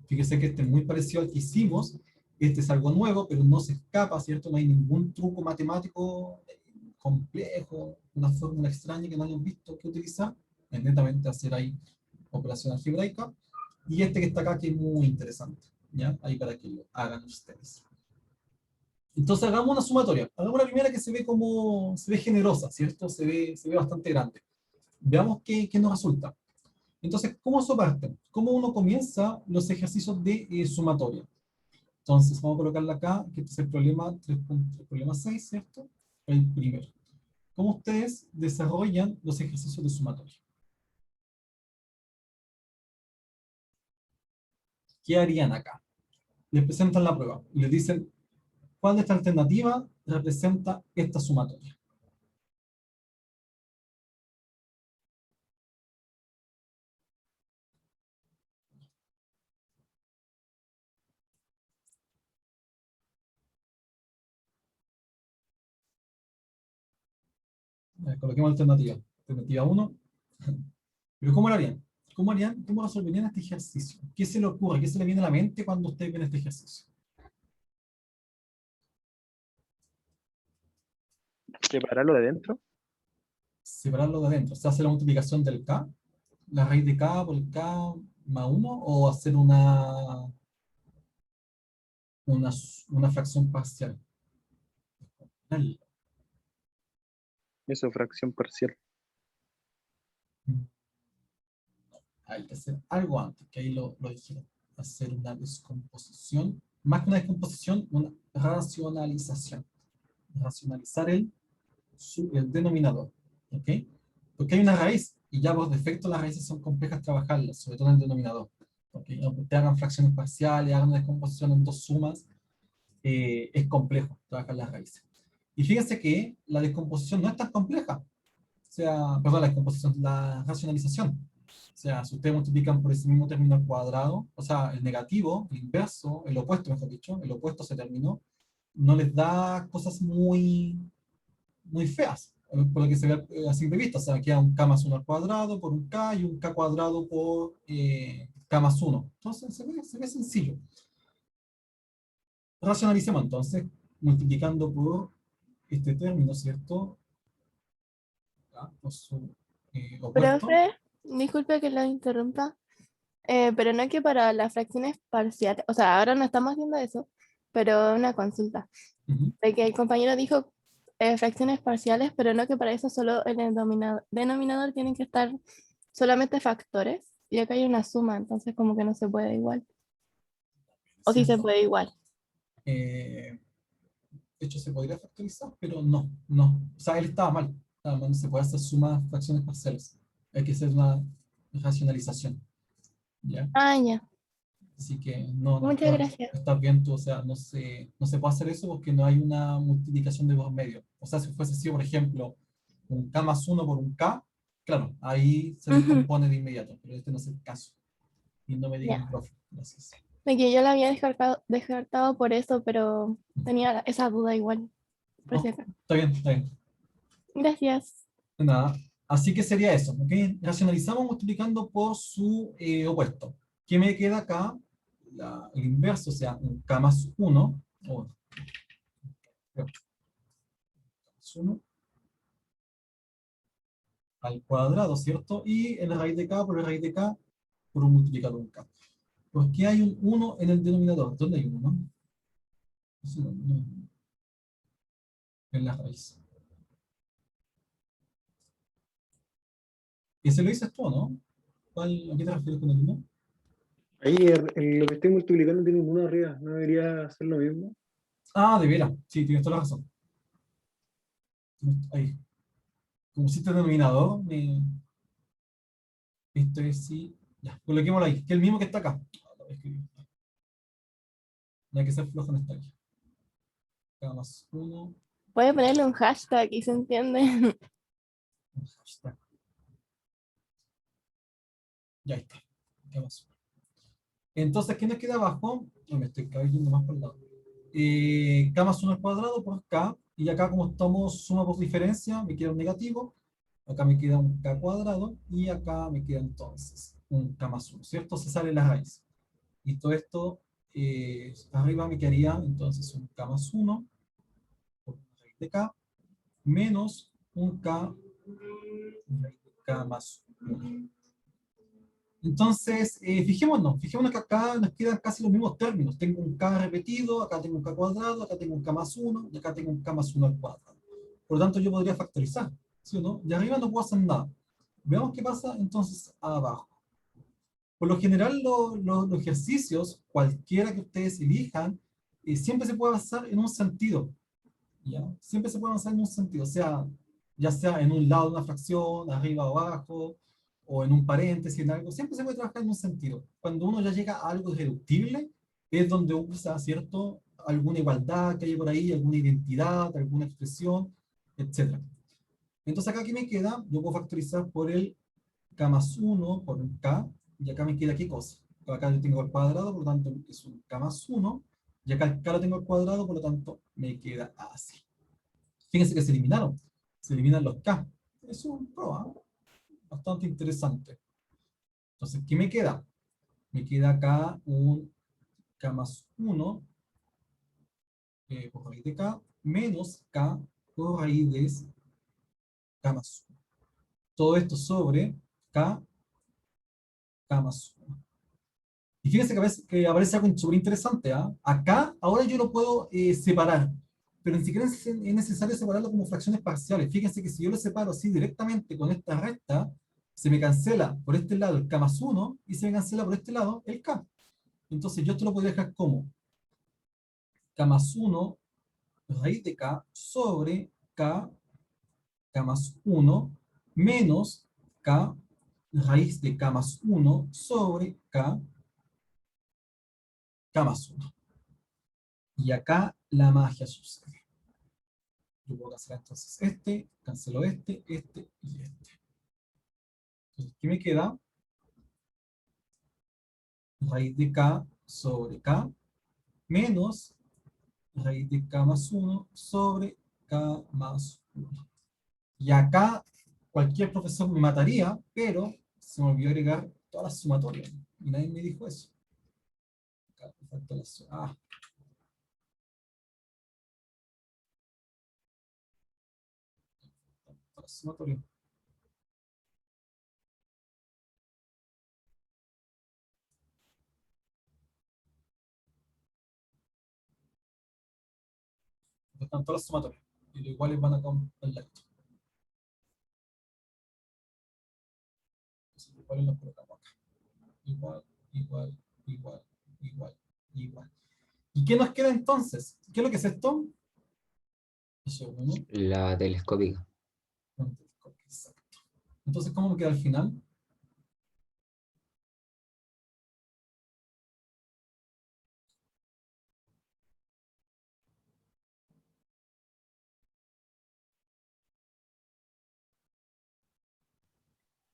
Fíjense que este es muy parecido al que hicimos. Este es algo nuevo, pero no se escapa, ¿cierto? No hay ningún truco matemático complejo, una fórmula extraña que no hayan visto que utilizar. Es netamente hacer ahí operación algebraica. Y este que está acá, que es muy interesante, ¿ya? Ahí para que lo hagan ustedes. Entonces hagamos una sumatoria. Hagamos la primera que se ve generosa, ¿cierto? Se ve bastante grande. Veamos qué nos resulta. Entonces, ¿cómo se parten? ¿Cómo uno comienza los ejercicios de sumatoria? Entonces, vamos a colocarla acá, que este es el problema 3.3, problema 6, ¿cierto? El primero. ¿Cómo ustedes desarrollan los ejercicios de sumatoria? ¿Qué harían acá? Les presentan la prueba y les dicen, ¿cuál de esta alternativa representa esta sumatoria? Coloquemos alternativa. Alternativa 1. Pero ¿cómo lo harían? ¿Cómo harían? ¿Cómo resolverían este ejercicio? ¿Qué se le ocurre? ¿Qué se le viene a la mente cuando ustedes ven este ejercicio? Separarlo de adentro. Separarlo de adentro. ¿Se hace la multiplicación del K? ¿La raíz de K por el K más 1? ¿O hacer una fracción parcial? Eso, fracción parcial. Hay que hacer algo antes, que ahí lo dijeron. Hacer una descomposición. Más que una descomposición, una racionalización. Racionalizar el denominador. ¿Ok? Porque hay una raíz, y ya por defecto las raíces son complejas trabajarlas, sobre todo en el denominador. ¿Ok? Aunque te hagan fracciones parciales, hagan una descomposición en dos sumas, es complejo trabajar las raíces. Y fíjense que la descomposición no es tan compleja. O sea, perdón, la descomposición, la racionalización. O sea, si ustedes multiplican por ese mismo término al cuadrado, o sea, el negativo, el inverso, el opuesto, mejor dicho, el opuesto se terminó, no les da cosas muy feas, por lo que se ve a simple vista. O sea, queda un k más 1 al cuadrado por un k y un k cuadrado por k más 1. Entonces se ve sencillo. Racionalicemos entonces, multiplicando por este término, ¿cierto? Ya, por su opuesto. Profe, disculpe que lo interrumpa, pero no que para las fracciones parciales, o sea, ahora no estamos haciendo eso, pero una consulta, Ujú. de que el compañero dijo fracciones parciales, pero no que para eso solo en el denominador tienen que estar solamente factores, y acá hay una suma, entonces como que no se puede igual, o sí se ¿Cierto? puede igual. De hecho, se podría factorizar, pero no. O sea, él estaba mal. Estaba mal, no se puede hacer sumas fracciones parciales. Hay que hacer una racionalización. ¿Ya? Ah, ya, Así que no muchas gracias. estás bien tú, o sea, no se puede hacer eso porque no hay una multiplicación de dos medios. O sea, si fuese así, por ejemplo, un K más 1 por un K, claro, ahí se Ujú, descompone de inmediato, pero este no es el caso. Y no me digan, ya, profe, gracias. de que yo la había descartado por eso, pero tenía esa duda igual, por si No, acaso. está bien, está bien. Gracias. Nada. Así que sería eso, ¿ok? Racionalizamos multiplicando por su opuesto. ¿Qué me queda acá? El inverso, o sea, un K más 1, o más 1 al cuadrado, ¿cierto? Y en la raíz de K por la raíz de K por un multiplicador de K. ¿Por qué hay un 1 en el denominador? ¿Dónde hay un 1? No, en la raíz. ¿Ese lo dices tú, no? ¿A qué te refieres con el 1? Ahí lo que estoy multiplicando tiene un 1 arriba. ¿No debería hacer lo mismo? Ah, de veras. Sí, tienes toda la razón. Ahí. Como hiciste denominador, esto es sí. Ya, coloquémoslo ahí, que es el mismo que está acá. No hay que ser flojo en esta aquí. K más 1, Puede ponerle un hashtag y se entiende. hashtag. Ya está. K más 1. Entonces, ¿qué nos queda abajo? No, me estoy cayendo más por el lado. K más 1 al cuadrado por K, y acá como estamos suma por diferencia, me queda un negativo, acá me queda un K cuadrado, y acá me queda entonces un K más 1, ¿cierto? Se sale la raíz. Y todo esto, arriba me quedaría entonces un K más 1, por raíz de K, menos un K, raíz de K más 1. Entonces, fijémonos que acá nos quedan casi los mismos términos. Tengo un K repetido, acá tengo un K cuadrado, acá tengo un K más 1, y acá tengo un K más 1 al cuadrado. Por lo tanto, yo podría factorizar, ¿sí o no? Y arriba no puedo hacer nada. Veamos qué pasa entonces abajo. Por lo general, los ejercicios, cualquiera que ustedes elijan, siempre se puede basar en un sentido, ¿ya? Siempre se puede basar en un sentido, o sea, ya sea en un lado de una fracción, arriba o abajo, o en un paréntesis, en algo, siempre se puede trabajar en un sentido. Cuando uno ya llega a algo irreductible, es donde usa, ¿cierto?, alguna igualdad que hay por ahí, alguna identidad, alguna expresión, etc. Entonces acá, ¿qué me queda? Yo puedo factorizar por el K más 1, por un K, y acá me queda ¿qué cosa? Acá yo tengo al cuadrado, por lo tanto es un K más 1, y acá el K lo tengo al cuadrado, por lo tanto me queda así. Fíjense que se eliminaron. Se eliminan los K. Es un prueba bastante interesante. Entonces, ¿qué me queda? Me queda acá un K más 1 por raíz de K menos K por raíz de K más 1. Todo esto sobre K, K más 1. Y fíjense que aparece algo súper interesante. Acá, ahora yo lo puedo separar, pero ni siquiera es necesario separarlo como fracciones parciales. Fíjense que si yo lo separo así directamente con esta recta, se me cancela por este lado el K más 1 y se me cancela por este lado el K. Entonces yo esto lo podría dejar como K más 1 raíz de K sobre K, K más 1 menos K raíz de K más 1 sobre K, K más 1. Y acá la magia sucede. Yo puedo cancelar entonces cancelo este y este. Entonces, ¿qué me queda? Raíz de K sobre K menos raíz de K más 1 sobre K más 1. Y acá cualquier profesor me mataría, pero se me olvidó agregar todas las sumatorias. Y nadie me dijo eso. Acá me falta la todas las sumatorias. Están todas las sumatorias. Y los iguales van acá al lado. Entonces, los iguales los colocamos acá. Igual, igual, igual, igual, igual. ¿Y qué nos queda entonces? ¿Qué es lo que es esto? Eso, uno. La telescópica. Exacto. Entonces, ¿cómo me queda al final?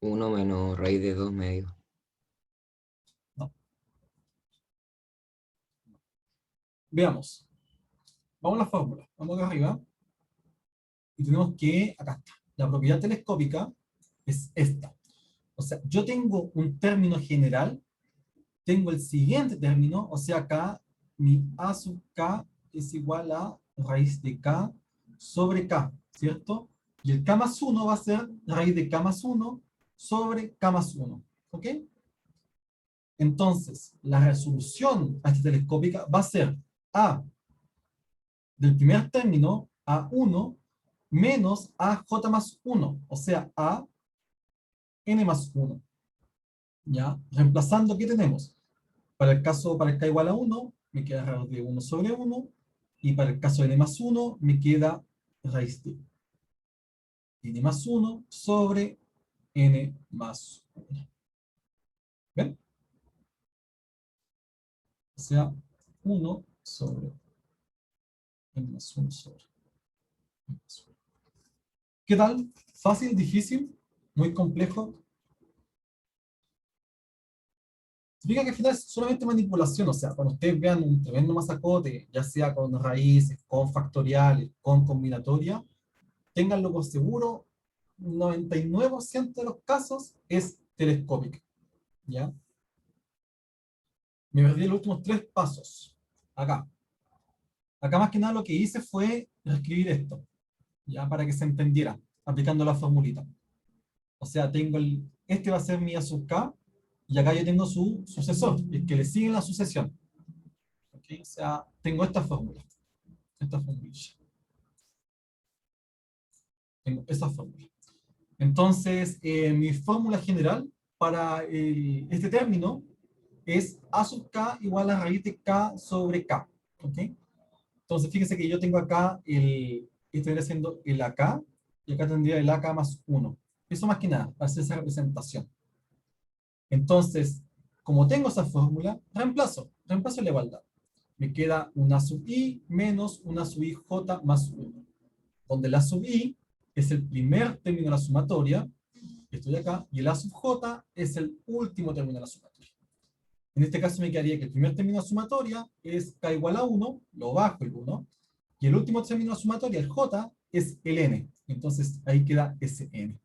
Uno menos raíz de 2 medio. No. Veamos. Vamos a la fórmula. Vamos acá arriba. Y tenemos que, acá está. La propiedad telescópica es esta. O sea, yo tengo un término general, tengo el siguiente término, o sea, acá mi A sub K es igual a raíz de K sobre K, ¿cierto? Y el K más 1 va a ser raíz de K más 1 sobre K más 1, ¿ok? Entonces, la resolución a esta telescópica va a ser A del primer término, A1, menos AJ más 1, o sea, A n más 1. ¿Ya? Reemplazando, ¿qué tenemos? Para el K igual a 1, me queda raíz de 1 sobre 1, y para el caso de n más 1, me queda raíz de n más 1 sobre n más 1. ¿Ven? O sea, 1 sobre n más 1 sobre n más 1. ¿Qué tal? ¿Fácil, difícil, muy complejo? Significa que al final es solamente manipulación, o sea, cuando ustedes vean un tremendo masacote, ya sea con raíces, con factoriales, con combinatoria, ténganlo por seguro, 99% de los casos es telescópico, ¿ya? Me perdí los últimos 3 pasos, acá. Acá más que nada lo que hice fue reescribir esto, ya, para que se entendiera, aplicando la formulita. O sea, tengo este va a ser mi A sub K, y acá yo tengo su sucesor, el que le sigue en la sucesión. ¿Okay? O sea, tengo esta fórmula. Esta formulilla. Tengo esa fórmula. Entonces, mi fórmula general para este término es A sub K igual a raíz de K sobre K. ¿Okay? Entonces, fíjense que yo tengo acá esto viene siendo el AK, y acá tendría el AK más 1. Eso más que nada, para hacer esa representación. Entonces, como tengo esa fórmula, reemplazo la igualdad. Me queda una sub i menos una sub i j más 1. Donde la sub i es el primer término de la sumatoria, estoy acá, y el a sub j es el último término de la sumatoria. En este caso me quedaría que el primer término de la sumatoria es k igual a 1, lo bajo el 1, y el último término de la sumatoria, el j, es el n. Entonces ahí queda ese n.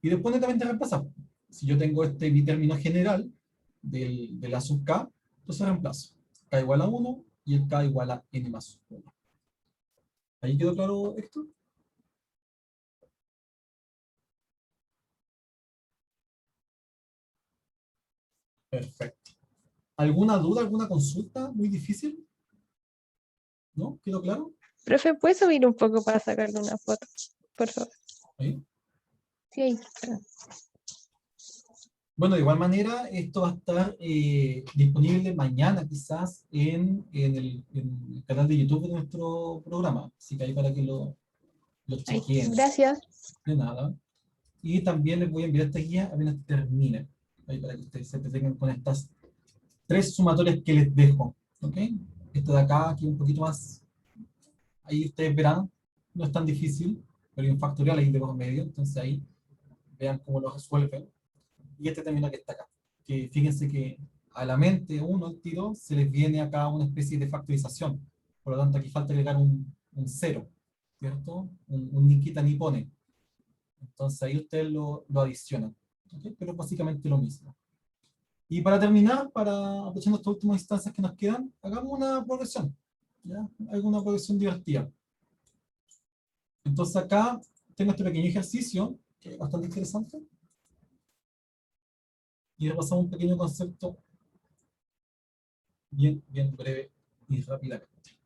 Y después netamente reemplazar. Si yo tengo mi término general de la sub k, entonces reemplazo. K igual a 1 y el k igual a n más 1. ¿Ahí quedó claro esto? Perfecto. ¿Alguna duda, alguna consulta muy difícil? ¿No? ¿Quedó claro? Profe, ¿puedes subir un poco para sacarle una foto? Por favor. ¿Ahí? Sí, ahí. Perdón. Bueno, de igual manera, esto va a estar disponible mañana quizás en el canal de YouTube de nuestro programa. Así que ahí para que lo Ahí. chequeen. Gracias. De nada. Y también les voy a enviar esta guía apenas termine. Ahí para que ustedes se entretengan con estas 3 sumatorias que les dejo. ¿Ok? Esta de acá, aquí un poquito más. Ahí ustedes verán, no es tan difícil, pero hay un factorial ahí de por medio. Entonces ahí vean cómo lo resuelven. Y este término que está acá. Que fíjense que a la mente, uno, al tiro, se les viene acá una especie de factorización. Por lo tanto, aquí falta agregar un 0, ¿cierto? Un ni quita ni pone. Entonces ahí ustedes lo adicionan. ¿Okay? Pero es básicamente lo mismo. Y para terminar, aprovechando estas últimas instancias que nos quedan, hagamos una progresión. ¿Ya? Alguna progresión divertida. Entonces acá tengo este pequeño ejercicio, que es bastante interesante. Y repasamos un pequeño concepto bien breve y rápidamente.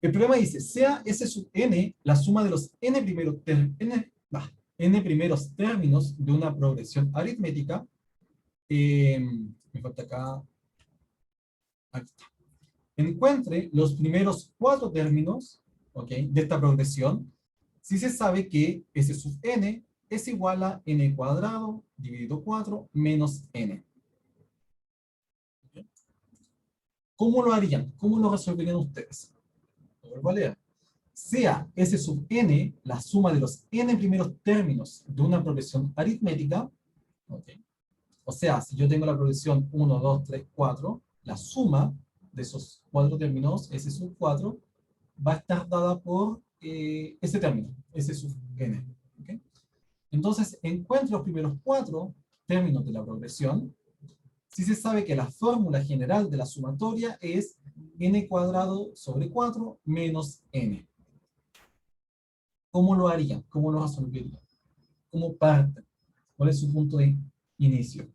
El problema dice, sea S sub n la suma de los n primeros términos de una progresión aritmética. Me falta acá. Aquí está. Encuentre los primeros 4 términos, ¿okay?, de esta progresión, si se sabe que S sub n es igual a n cuadrado dividido 4 menos n. ¿Okay? ¿Cómo lo harían? ¿Cómo lo resolverían ustedes? Lo vuelvo a leer. Sea S sub n la suma de los n primeros términos de una progresión aritmética, ¿okay?, o sea, si yo tengo la progresión 1, 2, 3, 4, la suma de esos 4 términos, S sub 4, va a estar dada por ese término, S sub n. ¿Okay? Entonces, encuentro los primeros 4 términos de la progresión, si se sabe que la fórmula general de la sumatoria es n cuadrado sobre 4 menos n. ¿Cómo lo harían? ¿Cómo lo resolverían? ¿Cómo parten? ¿Cuál es su punto de inicio?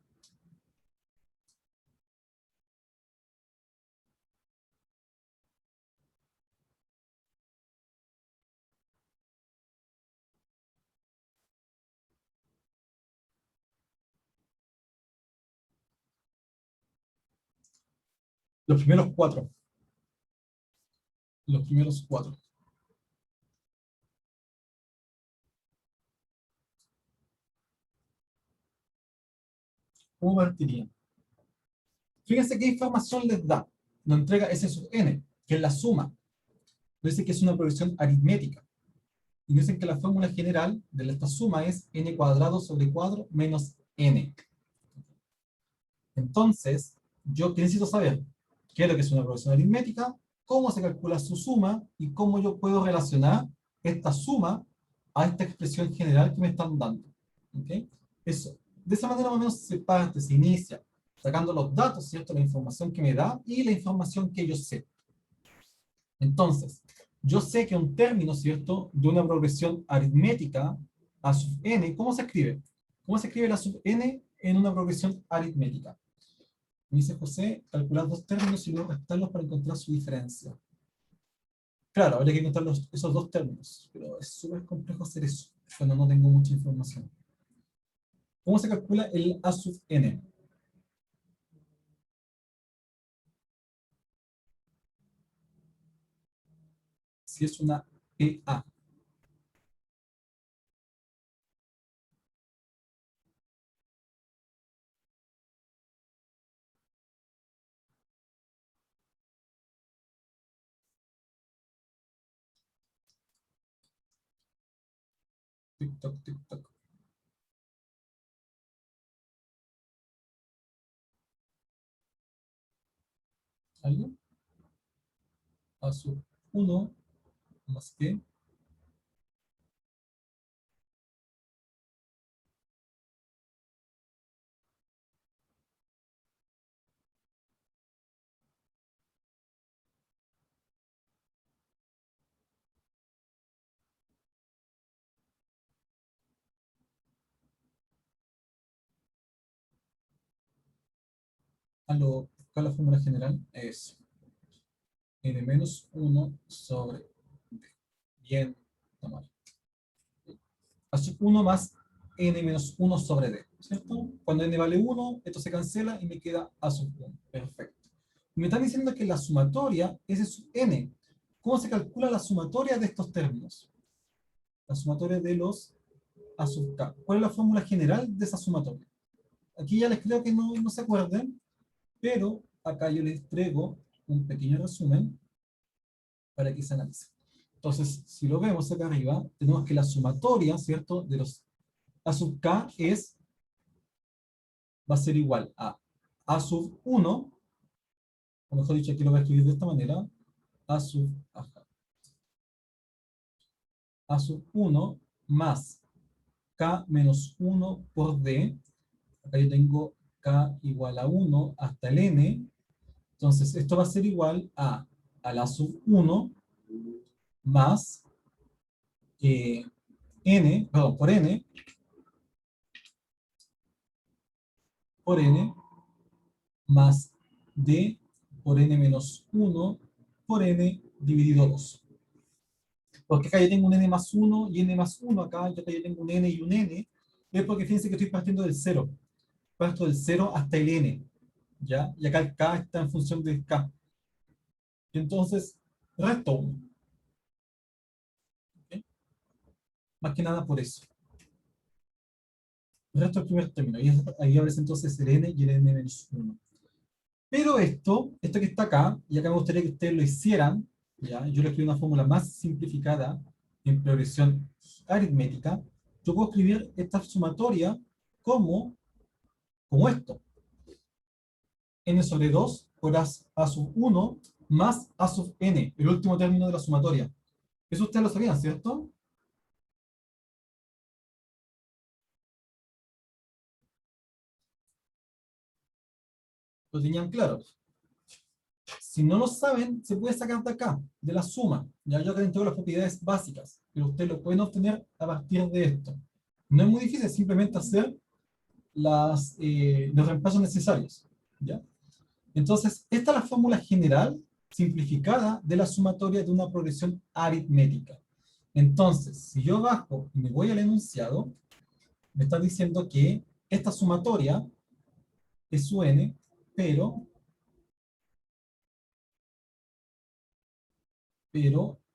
Los primeros 4. Los primeros 4. ¿Cómo partirían? Fíjense qué información les da. Nos entrega S sub n, que es la suma. nos dice que es una progresión aritmética. Y nos dicen que la fórmula general de esta suma es n cuadrado sobre 4 menos n. Entonces, yo ¿qué necesito saber? ¿Qué es lo que es una progresión aritmética? ¿Cómo se calcula su suma? Y cómo yo puedo relacionar esta suma a esta expresión general que me están dando. ¿Okay? Eso. De esa manera más o menos se parte, se inicia, sacando los datos, ¿cierto? La información que me da y la información que yo sé. Entonces, yo sé que un término, ¿cierto?, de una progresión aritmética a sub n, ¿cómo se escribe? ¿Cómo se escribe la sub n en una progresión aritmética? Me dice José, calcular dos términos y luego restarlos para encontrar su diferencia. Claro, habría que encontrar esos dos términos, pero es súper complejo hacer eso, cuando no tengo mucha información. ¿Cómo se calcula el a sub n? Si es una PA. Tic-toc, tic-toc. ¿Alguien? A sub 1 más B. ¿Cuál es la fórmula general? Es n menos 1 sobre d. Bien, está mal. A sub 1 más n menos 1 sobre d, ¿cierto? Cuando n vale 1, esto se cancela y me queda a sub 1. Perfecto. Y me están diciendo que la sumatoria es de sub n. ¿Cómo se calcula la sumatoria de estos términos? La sumatoria de los a sub k. ¿Cuál es la fórmula general de esa sumatoria? Aquí ya les creo que no se acuerden, pero acá yo les traigo un pequeño resumen para que se analice. Entonces, si lo vemos acá arriba, tenemos que la sumatoria, ¿cierto?, de los a sub k va a ser igual a sub 1, o mejor dicho, aquí lo voy a escribir de esta manera, a sub 1 más k menos 1 por d. Acá yo tengo k igual a 1 hasta el n. Entonces, esto va a ser igual a la sub 1 más por n más d por n menos 1 por n dividido 2. Porque acá yo tengo un n más 1 y n más 1 acá, yo tengo un n y un n, es porque fíjense que estoy partiendo del 0. Parto del 0 hasta el n, ¿ya? Y acá el k está en función del k. Y entonces, resto 1. ¿Okay? Más que nada por eso. Resto el primer término. Y ahí aparece entonces el n y el n menos 1. Pero esto que está acá, y acá me gustaría que ustedes lo hicieran, ¿ya? Yo le escribí una fórmula más simplificada en progresión aritmética. Yo puedo escribir esta sumatoria como esto. N sobre 2 por a sub 1 más a sub n, el último término de la sumatoria. Eso ustedes lo sabían, ¿cierto? Lo tenían claro. Si no lo saben, se puede sacar de acá, de la suma. Ya yo acá tengo las propiedades básicas, pero ustedes lo pueden obtener a partir de esto. No es muy difícil, simplemente hacer los reemplazos necesarios. ¿Ya? Entonces, esta es la fórmula general simplificada de la sumatoria de una progresión aritmética. Entonces, si yo bajo y me voy al enunciado, me está diciendo que esta sumatoria es su n, pero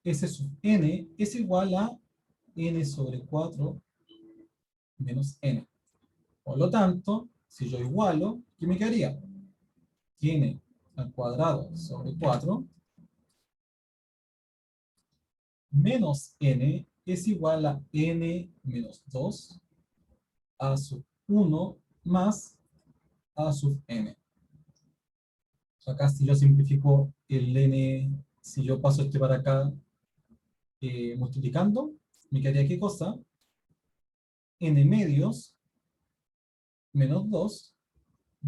S sub n es igual a n sobre 4 menos n. Por lo tanto, si yo igualo, ¿qué me quedaría? N al cuadrado sobre 4 menos n es igual a n menos 2 a sub 1 más a sub n. Acá si yo simplifico el n, si yo paso este para acá multiplicando, me quedaría ¿qué cosa? N medios menos 2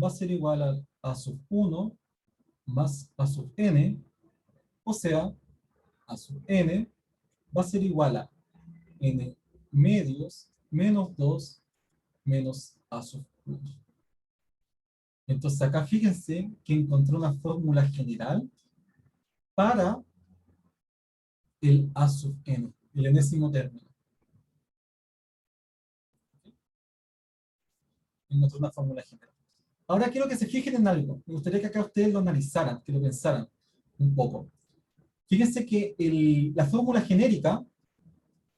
va a ser igual a sub 1 más a sub n, o sea, a sub n va a ser igual a n medios menos 2 menos a sub 1. Entonces acá fíjense que encontré una fórmula general para el a sub n, el enésimo término. Encontré una fórmula general. Ahora quiero que se fijen en algo. Me gustaría que acá ustedes lo analizaran, que lo pensaran un poco. Fíjense que la fórmula genérica,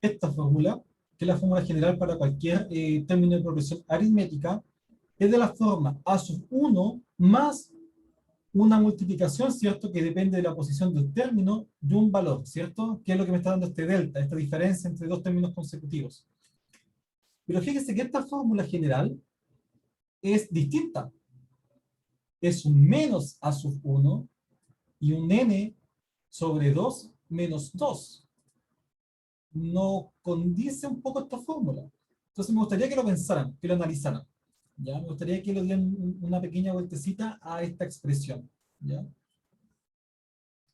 esta fórmula, que es la fórmula general para cualquier término de progresión aritmética, es de la forma a sub 1 más una multiplicación, ¿cierto? Que depende de la posición del término de un valor, ¿cierto? Que es lo que me está dando este delta, esta diferencia entre dos términos consecutivos. Pero fíjense que esta fórmula general es distinta. Es un menos a sub 1 y un n sobre 2 menos 2. No condice un poco esta fórmula. Entonces me gustaría que lo pensaran, que lo analizaran. ¿Ya? Me gustaría que le dieran una pequeña vueltecita a esta expresión. ¿Ya?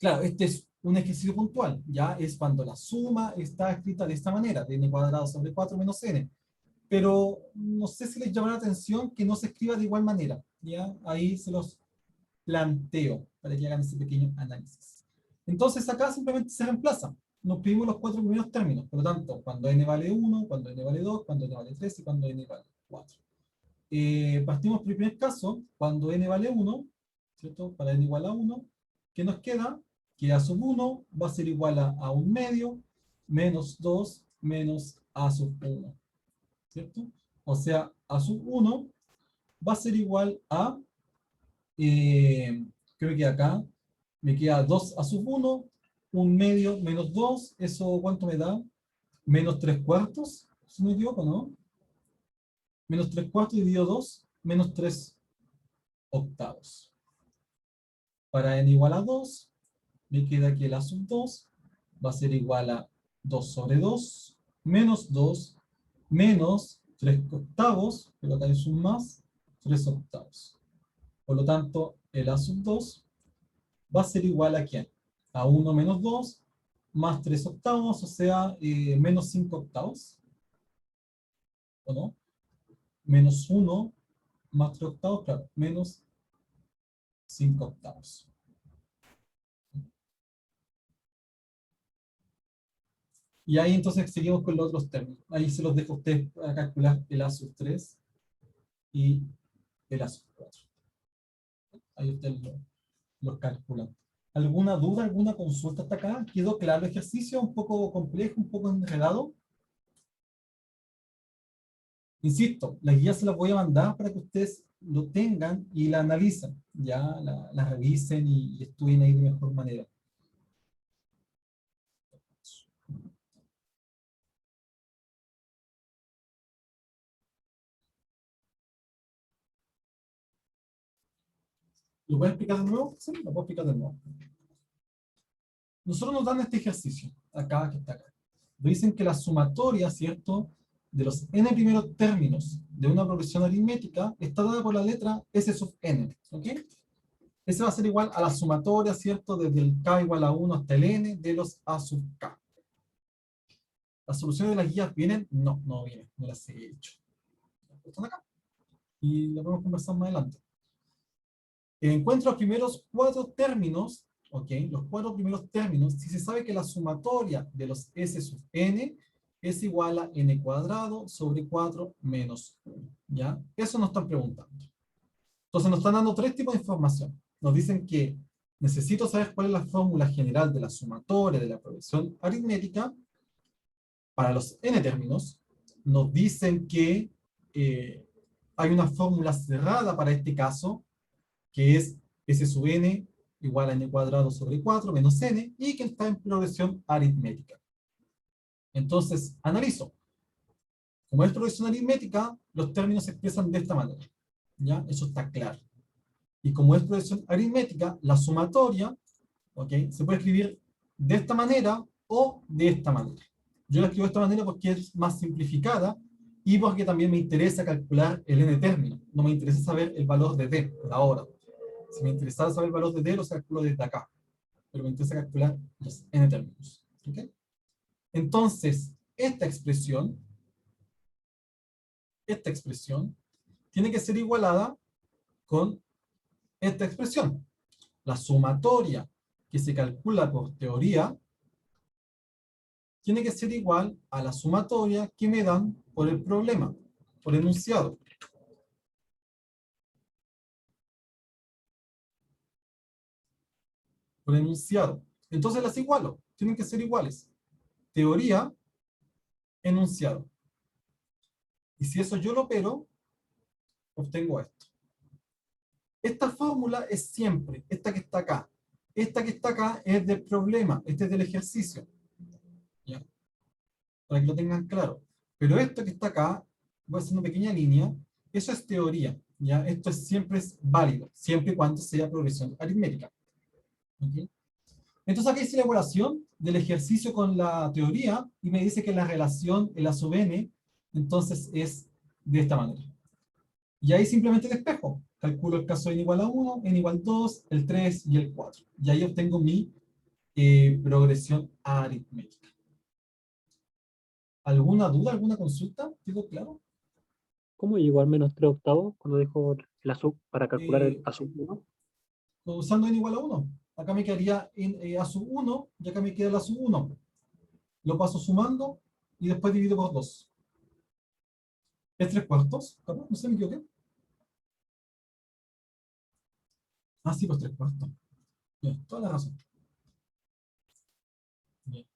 Claro, este es un ejercicio puntual. Ya es cuando la suma está escrita de esta manera, de n cuadrado sobre 4 menos n. Pero no sé si les llama la atención que no se escriba de igual manera. ¿Ya? Ahí se los planteo para que hagan ese pequeño análisis. Entonces acá simplemente se reemplaza. Nos pedimos los 4 primeros términos. Por lo tanto, cuando n vale 1, cuando n vale 2, cuando n vale 3 y cuando n vale 4. Partimos por el primer caso, cuando n vale 1, ¿cierto? Para n igual a 1, ¿qué nos queda? Que a sub 1 va a ser igual a 1 medio menos 2 menos a sub 1. ¿Cierto? O sea, a sub 1 va a ser igual a, creo que acá me queda 2 a sub 1, 1 medio menos 2, ¿eso cuánto me da? Menos 3 cuartos, si no me equivoco, ¿no? Menos 3 cuartos dividido 2, menos 3 octavos. Para n igual a 2, me queda que el a sub 2 va a ser igual a 2 sobre 2, menos 2, menos 3 octavos, pero acá es un más, 3 octavos. Por lo tanto, el a sub 2 va a ser igual a ¿quién? A 1 menos 2, más 3 octavos, o sea, menos 5 octavos. ¿O no? Menos 1 más 3 octavos, claro, menos 5 octavos. Y ahí entonces seguimos con los otros términos. Ahí se los dejo a ustedes para calcular el a sub 3 y el a sub 4. Ahí ustedes los calculan. ¿Alguna duda, alguna consulta hasta acá? ¿Quedó claro el ejercicio? ¿Un poco complejo, un poco enredado? Insisto, la guía se la voy a mandar para que ustedes lo tengan y la analicen. Ya la revisen y estudien ahí de mejor manera. ¿Lo puedo explicar de nuevo? Sí, lo puedo explicar de nuevo. Nosotros nos dan este ejercicio, acá, que está acá. Dicen que la sumatoria, ¿cierto?, de los n primeros términos de una progresión aritmética está dada por la letra S sub n, ¿ok? Ese va a ser igual a la sumatoria, ¿cierto?, desde el k igual a 1 hasta el n de los a sub k. ¿Las soluciones de las guías vienen? No, no vienen, no las he hecho. Están acá. Y lo podemos conversar más adelante. Encuentro los primeros 4 términos, ¿ok? Los 4 primeros términos, si se sabe que la sumatoria de los S sub n es igual a n cuadrado sobre 4 menos 1, ¿ya? Eso nos están preguntando. Entonces nos están dando 3 tipos de información. Nos dicen que necesito saber cuál es la fórmula general de la sumatoria de la progresión aritmética para los n términos. Nos dicen que hay una fórmula cerrada para este caso, que es S sub n igual a n cuadrado sobre 4 menos n, y que está en progresión aritmética. Entonces, analizo. Como es progresión aritmética, los términos se expresan de esta manera. ¿Ya? Eso está claro. Y como es progresión aritmética, la sumatoria, ¿ok?, se puede escribir de esta manera o de esta manera. Yo la escribo de esta manera porque es más simplificada y porque también me interesa calcular el n término. No me interesa saber el valor de d, por ahora. Si me interesara saber el valor de d, lo calculo desde acá. Pero me interesa calcular los n términos. ¿Ok? Entonces, esta expresión tiene que ser igualada con esta expresión. La sumatoria que se calcula por teoría tiene que ser igual a la sumatoria que me dan por el problema, por enunciado. Por enunciado. Entonces las igualo. Tienen que ser iguales. Teoría, enunciado. Y si eso yo lo opero, obtengo esto. Esta fórmula es siempre esta que está acá. Esta que está acá es del problema, este es del ejercicio. ¿Ya? Para que lo tengan claro. Pero esto que está acá, voy a hacer una pequeña línea, eso es teoría. ¿Ya? Esto siempre es válido, siempre y cuando sea progresión aritmética. ¿Okay? Entonces aquí hice la evaluación del ejercicio con la teoría y me dice que la relación, el A sub n, entonces es de esta manera. Y ahí simplemente despejo. Calculo el caso n igual a 1, n igual 2, el 3 y el 4. Y ahí obtengo mi progresión aritmética. ¿Alguna duda, alguna consulta? ¿Quedó claro? ¿Cómo llegó al menos 3 octavos cuando dejo la sub para calcular el A sub 1? Usando n igual a 1. Acá me quedaría A sub 1 y acá me queda la sub 1. Lo paso sumando y después divido por 2. ¿Es 3/4? No sé, me equivoqué. Ah, sí, pues 3/4. Bien, toda la razón. Bien.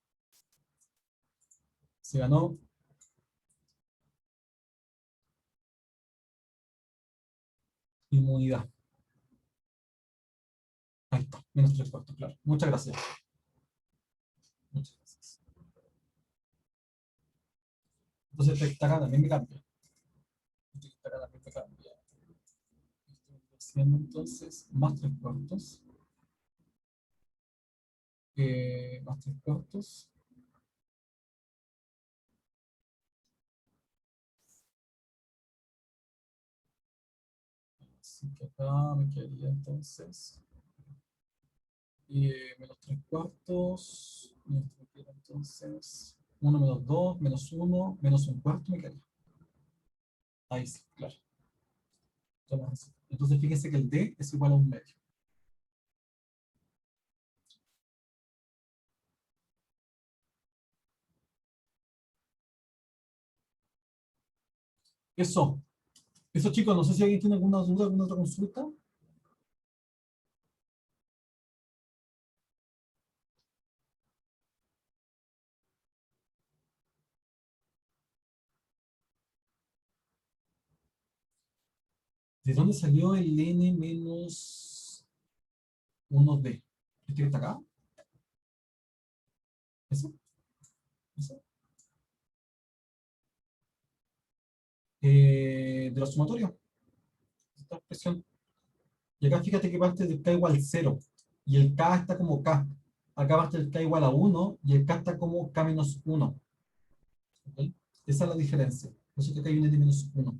Se ganó inmunidad. Ahí está, menos 3/4, claro. Muchas gracias. Muchas gracias. Entonces esta acá también me cambia. Esta acá también me cambia. Estoy haciendo entonces más 3/4. Más 3/4. Así que acá me quedaría entonces menos 3/4. Y esto me queda entonces 1 menos 2, menos 1, menos 1/4 me quedaría. Ahí sí, claro. Entonces fíjense que el D es igual a 1/2. Eso. Eso, chicos, no sé si alguien tiene alguna duda, alguna otra consulta. ¿De dónde salió el n menos 1D? ¿Este que está acá? ¿Eso? ¿Eso? De la sumatoria. Esta expresión. Y acá fíjate que parte del k igual 0. Y el k está como k. Acá parte el k igual a 1 y el k está como k menos 1. ¿Okay? Esa es la diferencia. Por eso que acá hay un n menos 1.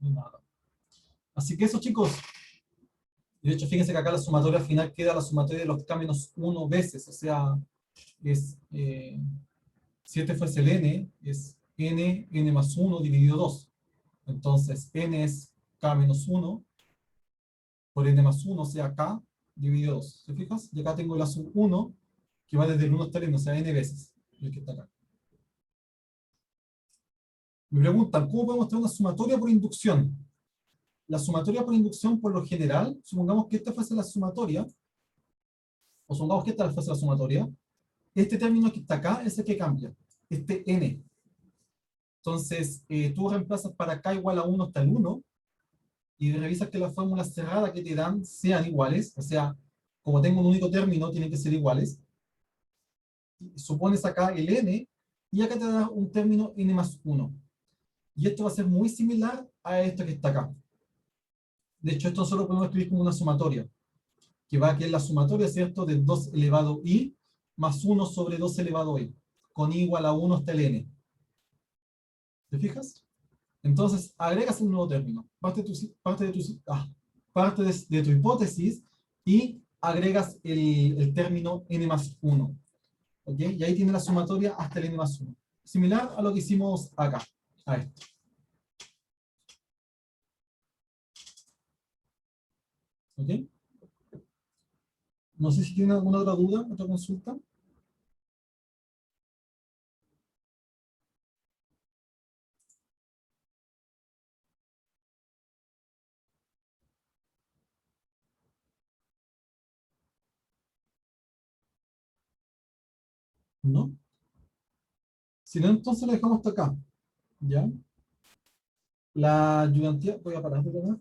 Nada. Así que eso, chicos. De hecho, fíjense que acá la sumatoria final queda la sumatoria de los k menos 1 veces. O sea, es, si este fuese el n, es n más 1 dividido 2. Entonces, n es k menos 1 por n más 1, o sea, k dividido 2. ¿Te fijas? Y acá tengo la sub 1, que va desde el 1 hasta el n, o sea, n veces, el que está acá. Me preguntan, ¿cómo podemos tener una sumatoria por inducción? La sumatoria por inducción, por lo general, supongamos que esta fuese la sumatoria, o supongamos que esta fuese la sumatoria, este término que está acá es el que cambia, este n. Entonces, tú reemplazas para k igual a 1 hasta el 1, y revisas que las fórmulas cerradas que te dan sean iguales, o sea, como tengo un único término, tienen que ser iguales. Supones acá el n, y acá te da un término n más 1. Y esto va a ser muy similar a esto que está acá. De hecho, esto solo podemos escribir como una sumatoria, que va a que es la sumatoria, ¿cierto?, de 2 elevado i más 1 sobre 2 elevado i, con i igual a 1 hasta el n. ¿Te fijas? Entonces, agregas un nuevo término, parte de tu hipótesis y agregas el término n más 1. ¿Ok? Y ahí tiene la sumatoria hasta el n más 1. Similar a lo que hicimos acá, a esto. ¿Ok? No sé si tienen alguna otra duda, otra consulta. ¿No? Si no, entonces lo dejamos hasta acá. ¿Ya? La ayudantía, voy a parar de grabar.